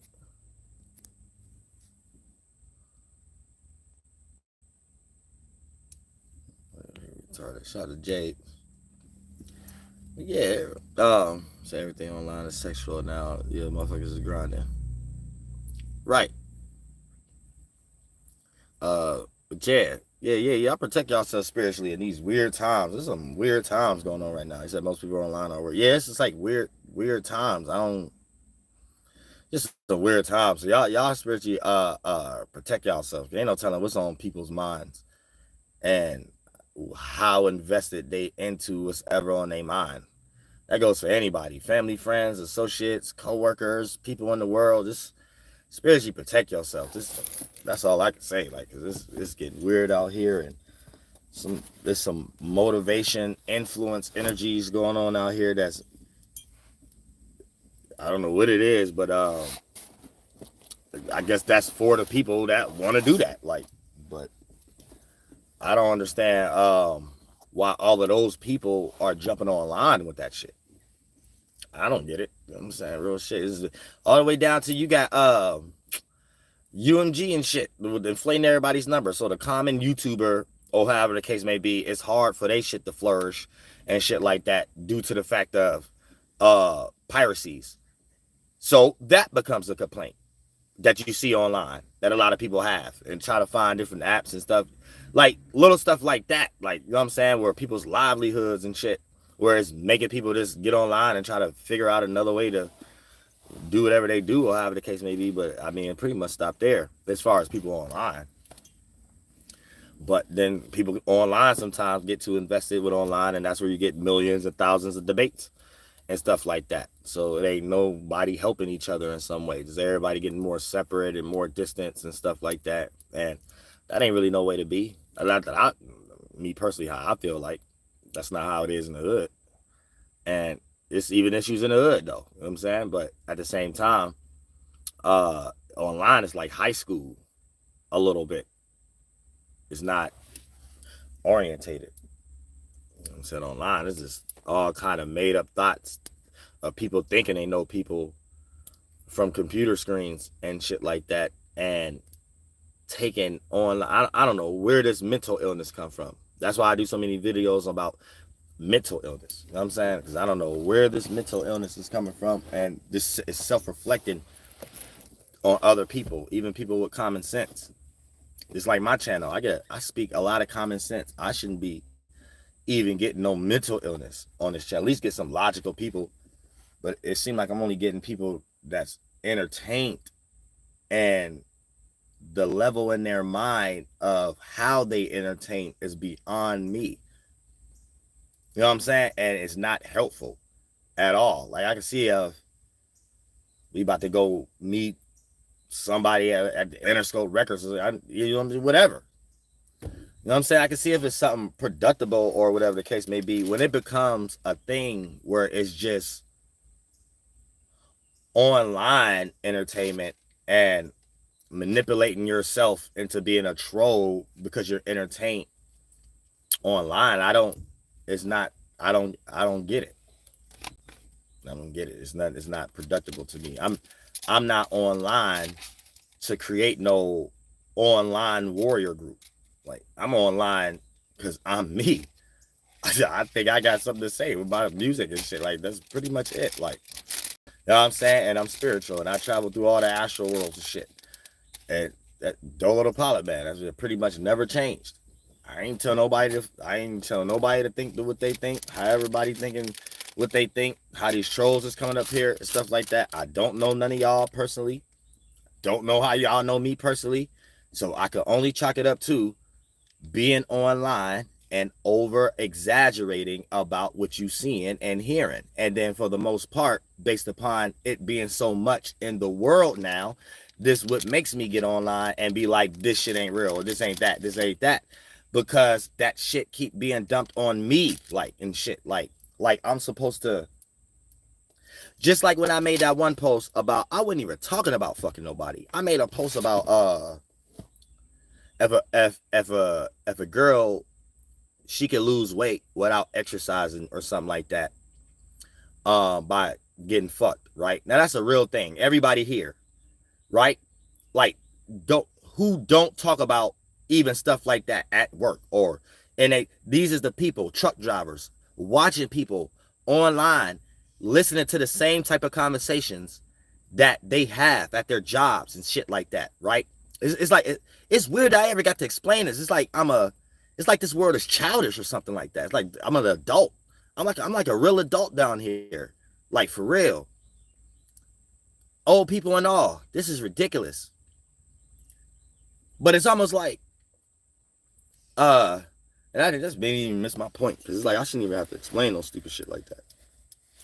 Retarded. Shout out to Jade. Yeah, so everything online is sexual now. Yeah, motherfuckers is grinding. Right. But yeah. Y'all protect yourself spiritually in these weird times. There's some weird times going on right now. He said most people online are weird. Yeah, it's just like weird times. Just some weird times. So y'all spiritually protect yourself. There ain't no telling what's on people's minds and how invested they into what's ever on their mind. That goes for anybody, family, friends, associates, co-workers, people in the world. Just spiritually protect yourself. That's all I can say. Like, cause it's getting weird out here, and there's some motivation, influence, energies going on out here. That's, I don't know what it is, but I guess that's for the people that want to do that. Like, but I don't understand why all of those people are jumping online with that shit. I don't get it. You know what I'm saying? Real shit. This is all the way down to you got UMG and shit with inflating everybody's number. So the common YouTuber or however the case may be, it's hard for they shit to flourish and shit like that due to the fact of piracies. So that becomes a complaint that you see online that a lot of people have and try to find different apps and stuff. Like little stuff like that. Like, you know what I'm saying? Where people's livelihoods and shit. Whereas making people just get online and try to figure out another way to do whatever they do or however the case may be. But I mean, pretty much stop there as far as people online. But then people online sometimes get too invested with online, and that's where you get millions and thousands of debates and stuff like that. So it ain't nobody helping each other in some way. Just everybody getting more separate and more distance and stuff like that. And that ain't really no way to be. Not that me personally, how I feel like. That's not how it is in the hood. And it's even issues in the hood, though. You know what I'm saying? But at the same time, online is like high school a little bit. It's not orientated. You know what I'm saying? Online, it's just all kind of made up thoughts of people thinking they know people from computer screens and shit like that. And taking on, I don't know where this mental illness come from. That's why I do so many videos about mental illness. You know what I'm saying? Because I don't know where this mental illness is coming from, and this is self-reflecting on other people, even people with common sense. It's like my channel. I speak a lot of common sense. I shouldn't be even getting no mental illness on this channel. At least get some logical people. But it seemed like I'm only getting people that's entertained, and the level in their mind of how they entertain is beyond me. You know what I'm saying? And it's not helpful at all. Like I can see we about to go meet somebody at the Interscope Records, you know, whatever. You know what I'm saying? I can see if it's something productive or whatever the case may be. When it becomes a thing where it's just online entertainment and manipulating yourself into being a troll because you're entertained online, I don't get it. I don't get it. It's not productive to me. I'm not online to create no online warrior group. Like, I'm online because I'm me. I think I got something to say about music and shit. Like, that's pretty much it. Like, you know what I'm saying? And I'm spiritual, and I travel through all the astral worlds and shit. And that DoelowDaPilotman, that's pretty much never changed. I ain't tell nobody to think what they think, how everybody thinking what they think, how these trolls is coming up here and stuff like that. I don't know none of y'all personally. Don't know how y'all know me personally. So I could only chalk it up to being online and over exaggerating about what you seeing and hearing. And then for the most part, based upon it being so much in the world now, this what makes me get online and be like, this shit ain't real, or this ain't that, because that shit keep being dumped on me, like, and shit, like I'm supposed to, just like when I made that one post about, I wasn't even talking about fucking nobody. I made a post about if a girl, she could lose weight without exercising or something like that, by getting fucked, right? Now that's a real thing. Everybody here, right? Like, who don't talk about even stuff like that at work, or these is the people, truck drivers, watching people online, listening to the same type of conversations that they have at their jobs and shit like that, right? It's like, it's weird that I ever got to explain this. It's like it's like this world is childish or something like that. It's like I'm an adult. I'm like a real adult down here, like, for real. Old people and all. This is ridiculous. But it's almost like, and I think that's maybe even miss my point, because it's like I shouldn't even have to explain no stupid shit like that.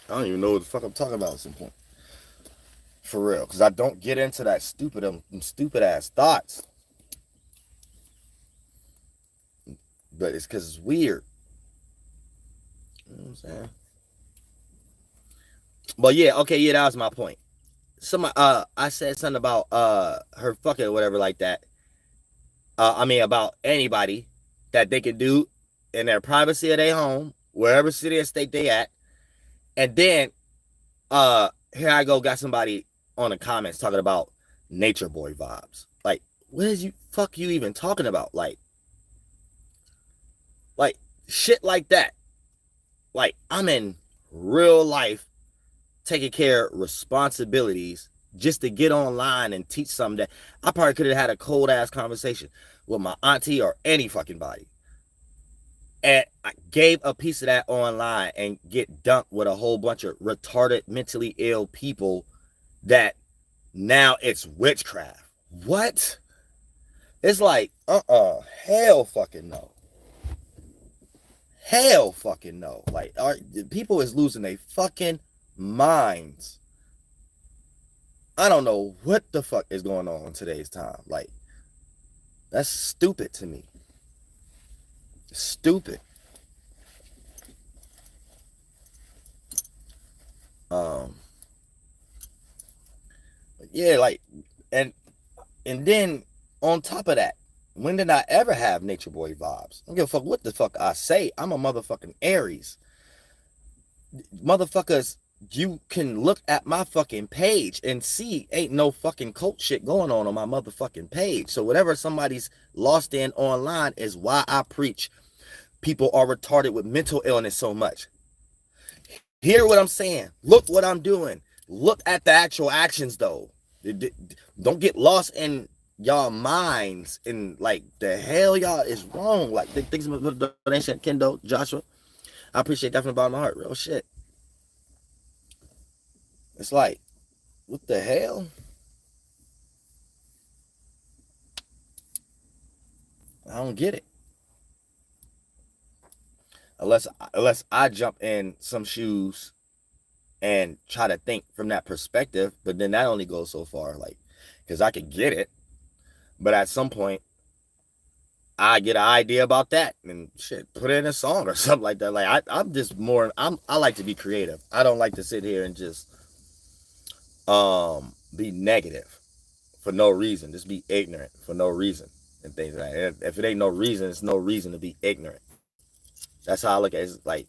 I don't even know what the fuck I'm talking about at some point. For real, because I don't get into that stupid ass thoughts. But it's because it's weird. You know what I'm saying? But yeah, okay, yeah, that was my point. I said something about her fucking or whatever like that. About anybody that they can do in their privacy of their home, wherever city or state they at. And then here I go, got somebody on the comments talking about nature boy vibes. Like, what is you even talking about? Like shit like that. Like, I'm in real life taking care of responsibilities just to get online and teach something that I probably could have had a cold ass conversation with my auntie or any fucking body. And I gave a piece of that online and get dumped with a whole bunch of retarded, mentally ill people that now it's witchcraft. What? It's like, hell fucking no. Hell fucking no. Like, people is losing their fucking minds. I don't know what the fuck is going on in today's time. Like, that's stupid to me. Stupid. Yeah, like, and then on top of that, when did I ever have nature boy vibes? I don't give a fuck what the fuck I say. I'm a motherfucking Aries. Motherfuckers, you can look at my fucking page and see ain't no fucking cult shit going on my motherfucking page. So whatever somebody's lost in online is why I preach people are retarded with mental illness so much. Hear what I'm saying. Look what I'm doing. Look at the actual actions, though. Don't get lost in y'all minds and like the hell y'all is wrong. Like thanks for the donation, Kendo, Joshua. I appreciate that from the bottom of my heart. Real shit. It's like, what the hell? I don't get it. Unless I jump in some shoes and try to think from that perspective, but then that only goes so far, like, because I could get it, but at some point I get an idea about that and shit, put it in a song or something like that. Like I'm just more, I like to be creative. I don't like to sit here and just be negative for no reason, just be ignorant for no reason and things like that. If it ain't no reason, it's no reason to be ignorant. That's how I look at it. It's like,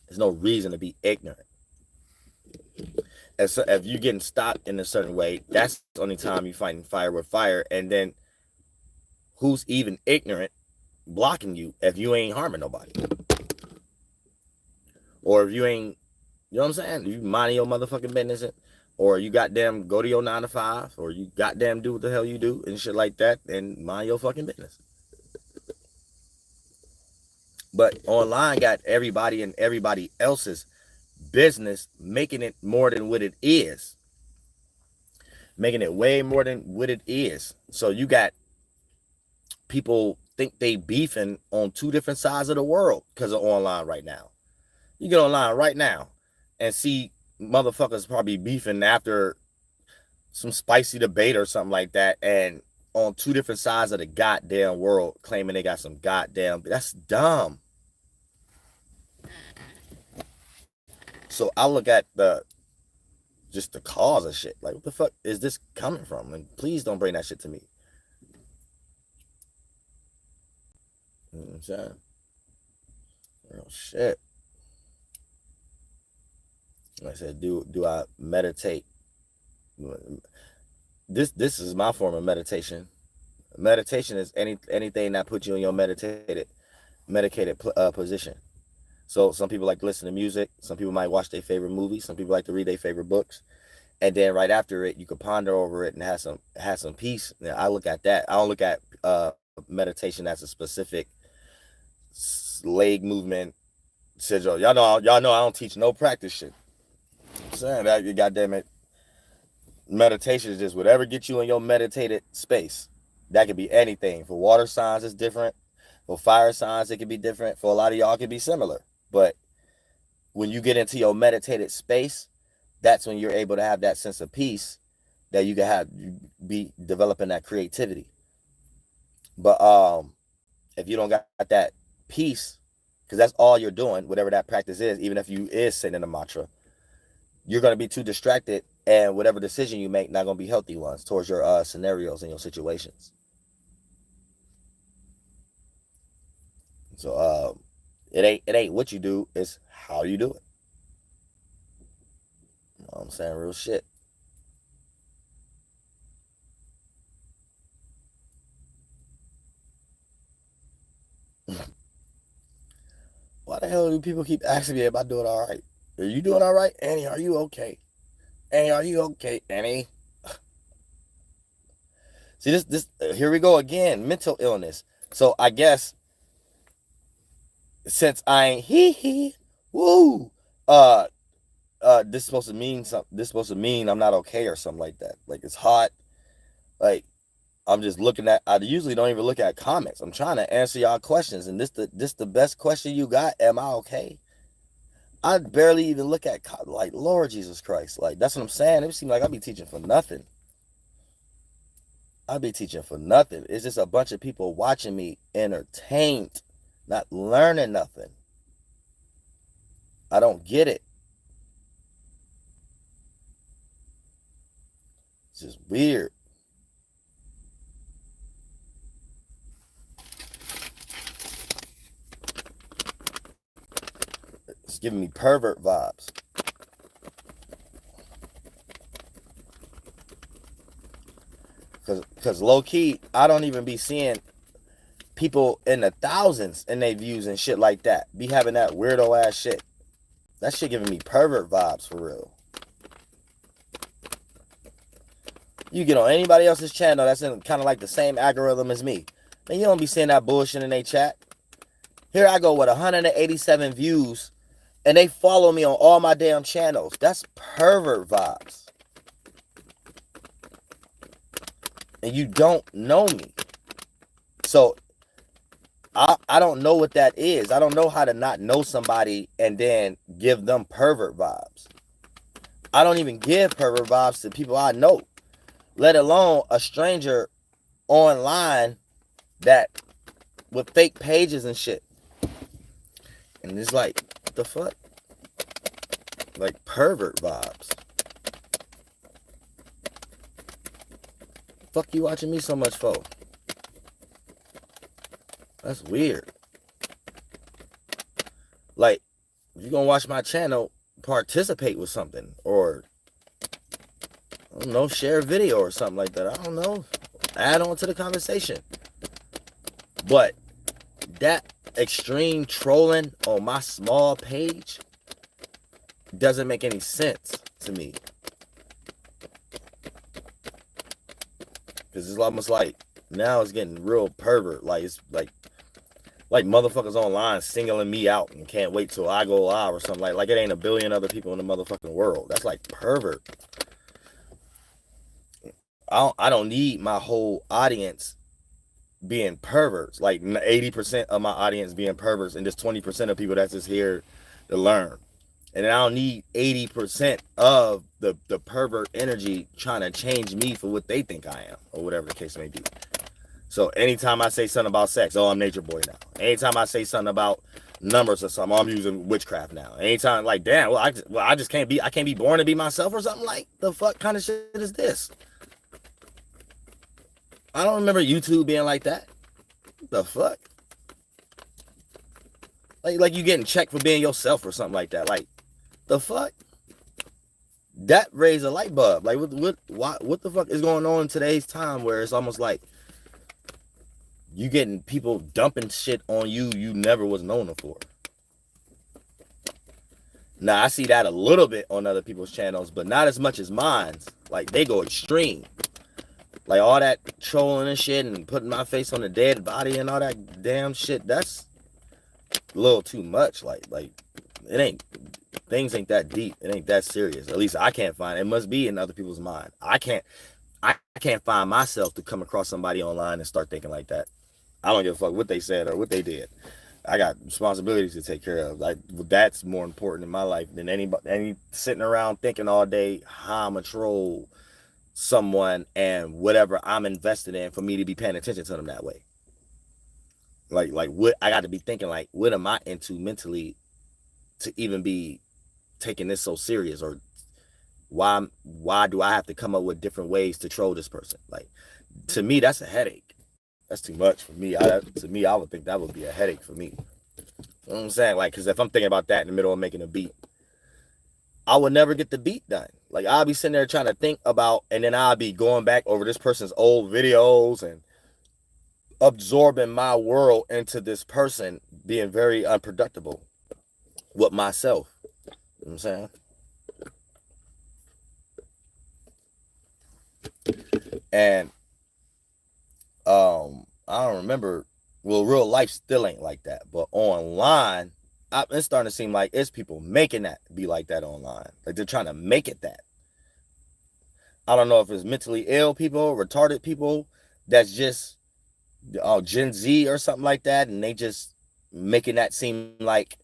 there's no reason to be ignorant. And so if you're getting stopped in a certain way, that's the only time you're fighting fire with fire. And then who's even ignorant blocking you if you ain't harming nobody? Or if you ain't, you know what I'm saying? You minding your motherfucking business, or you goddamn go to your 9 to 5, or you goddamn do what the hell you do and shit like that and mind your fucking business. But online got everybody and everybody else's business, making it more than what it is. Making it way more than what it is. So you got people think they beefing on two different sides of the world because of online right now. You get online right now and see motherfuckers probably beefing after some spicy debate or something like that, and on two different sides of the goddamn world claiming they got some goddamn, that's dumb. So I look at just the cause of shit. Like, what the fuck is this coming from? And please don't bring that shit to me. You know what I'm saying? Real shit. Like I said, do I meditate? This is my form of meditation. Meditation is anything that puts you in your medicated position. So some people like to listen to music. Some people might watch their favorite movies. Some people like to read their favorite books. And then right after it, you could ponder over it and have some peace. Now, I look at that. I don't look at meditation as a specific leg movement. Y'all know I don't teach no practice shit. I'm saying that, you goddamn it. Meditation is just whatever gets you in your meditated space. That could be anything. For water signs, it's different. For fire signs, it could be different. For a lot of y'all, it could be similar. But when you get into your meditated space, that's when you're able to have that sense of peace that you can be developing that creativity. But if you don't got that peace, because that's all you're doing, whatever that practice is, even if you is sitting in a mantra, you're going to be too distracted, and whatever decision you make, not going to be healthy ones towards your scenarios and your situations. So it ain't what you do, it's how you do it. You know what I'm saying? Real shit. Why the hell do people keep asking me if I'm doing all right? Are you doing all right? Annie, are you okay? Annie, are you okay? Annie? See, this here we go again. Mental illness. So I guess since I ain't woo, this is supposed to mean something. This is supposed to mean I'm not okay or something like that. Like, it's hot. Like, I'm just looking at, I usually don't even look at comments. I'm trying to answer y'all questions, and this the best question you got. Am I okay? I barely even look at, like, Lord Jesus Christ. Like, that's what I'm saying. It seems like I be teaching for nothing. I be teaching for nothing. It's just a bunch of people watching me entertained, not learning nothing. I don't get it. It's just weird. It's giving me pervert vibes. Because low key, I don't even be seeing people in the thousands in their views and shit like that. Be having that weirdo ass shit. That shit giving me pervert vibes for real. You get on anybody else's channel that's in kind of like the same algorithm as me, and you don't be seeing that bullshit in their chat. Here I go with 187 views, and they follow me on all my damn channels. That's pervert vibes. And you don't know me. So I don't know what that is. I don't know how to not know somebody and then give them pervert vibes. I don't even give pervert vibes to people I know, let alone a stranger online that with fake pages and shit. And it's like, what the fuck? Like pervert vibes. Fuck you watching me so much for? That's weird. Like, if you're gonna watch my channel, participate with something, or I don't know, share a video or something like that. I don't know. Add on to the conversation. But that extreme trolling on my small page doesn't make any sense to me. Because it's almost like now it's getting real pervert. Like it's like motherfuckers online singling me out and can't wait till I go live or something. Like it ain't a billion other people in the motherfucking world. That's like pervert. I don't need my whole audience being perverts. Like 80% of my audience being perverts and just 20% of people that's just here to learn. And I don't need 80% of the pervert energy trying to change me for what they think I am, or whatever the case may be. So anytime I say something about sex, oh, I'm nature boy now. Anytime I say something about numbers or something, I'm using witchcraft now. Anytime, like, damn, I just can't be born to be myself or something. Like, the fuck kind of shit is this? I don't remember YouTube being like that. The fuck? Like you getting checked for being yourself or something like that. Like, the fuck? That raised a light bulb. Like, what the fuck is going on in today's time where it's almost like you getting people dumping shit on you never was known for? Now, I see that a little bit on other people's channels, but not as much as mine's. Like, they go extreme. Like, all that trolling and shit and putting my face on a dead body and all that damn shit, that's a little too much. Like things ain't that deep. It ain't that serious. At least I can't find it. It must be in other people's mind. I can't find myself to come across somebody online and start thinking like that. I don't give a fuck what they said or what they did. I got responsibilities to take care of. Like, that's more important in my life than any sitting around thinking all day how I'm gonna troll someone and whatever I'm invested in for me to be paying attention to them that way. Like what I got to be thinking, like, what am I into mentally to even be taking this so serious? Or why do I have to come up with different ways to troll this person? Like, to me, that's a headache. That's too much for me. I would think that would be a headache for me. You know what I'm saying? Like, because if I'm thinking about that in the middle of making a beat, I would never get the beat done. Like, I'll be sitting there trying to think about, and then I'll be going back over this person's old videos and absorbing my world into this person, being very unproductible with myself. You know what I'm saying? And I don't remember, well, real life still ain't like that, but online, it's starting to seem like it's people making that be like that online. Like, they're trying to make it that. I don't know if it's mentally ill people, retarded people that's just Gen Z or something like that, and they just making that seem like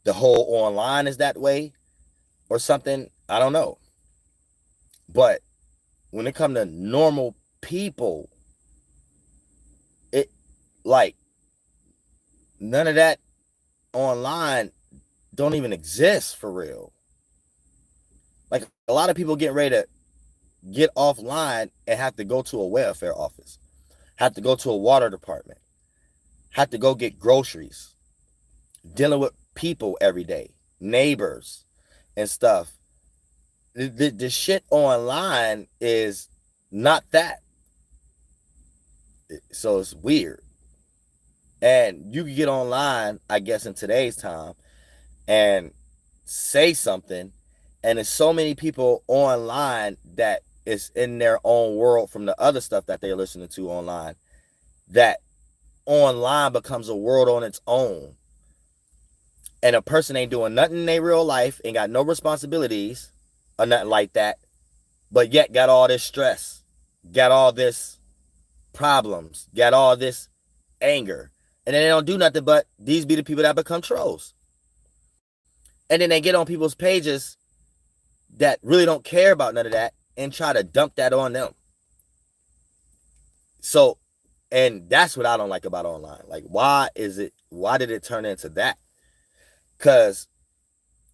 the whole online is that way or something. I don't know. But when it comes to normal people, it, like, none of that online don't even exist for real. Like, a lot of people getting ready to get offline and have to go to a welfare office, have to go to a water department, have to go get groceries, dealing with people every day, neighbors and stuff. The shit online is not that. So it's weird. And you can get online, I guess, in today's time and say something, and there's so many people online that is in their own world from the other stuff that they're listening to online, that online becomes a world on its own. And a person ain't doing nothing in their real life, ain't got no responsibilities or nothing like that, but yet got all this stress, got all this problems, got all this anger. And then they don't do nothing but these be the people that become trolls. And then they get on people's pages that really don't care about none of that and try to dump that on them. So, and that's what I don't like about online. Like, why did it turn into that? Because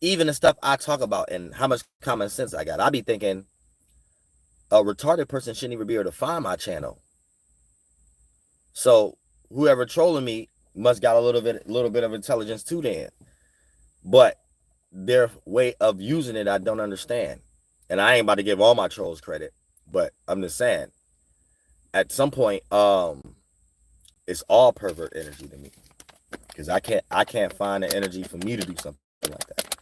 even the stuff I talk about and how much common sense I got, I be thinking a retarded person shouldn't even be able to find my channel. So whoever trolling me must got a little bit of intelligence too then. But their way of using it, I don't understand. And I ain't about to give all my trolls credit, but I'm just saying, at some point, it's all pervert energy to me. Because I can't find the energy for me to do something like that.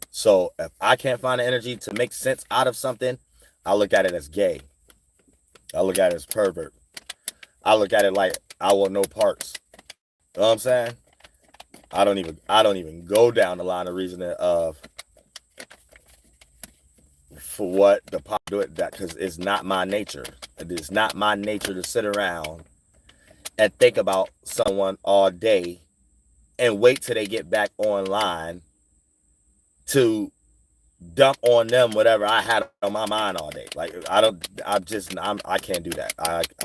So if I can't find the energy to make sense out of something, I look at it as gay. I look at it as pervert. I look at it like I want no parts. You know what I'm saying? I don't even go down the line of reasoning of for what the pop do it, that because it's not my nature. It is not my nature to sit around and think about someone all day and wait till they get back online to dump on them whatever I had on my mind all day. Like I can't do that.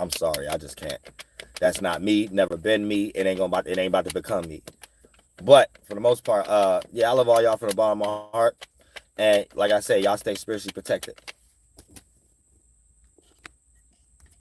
I'm sorry, I just can't. That's not me. Never been me. It ain't about to become me. But for the most part, yeah, I love all y'all from the bottom of my heart. And like I say, y'all stay spiritually protected.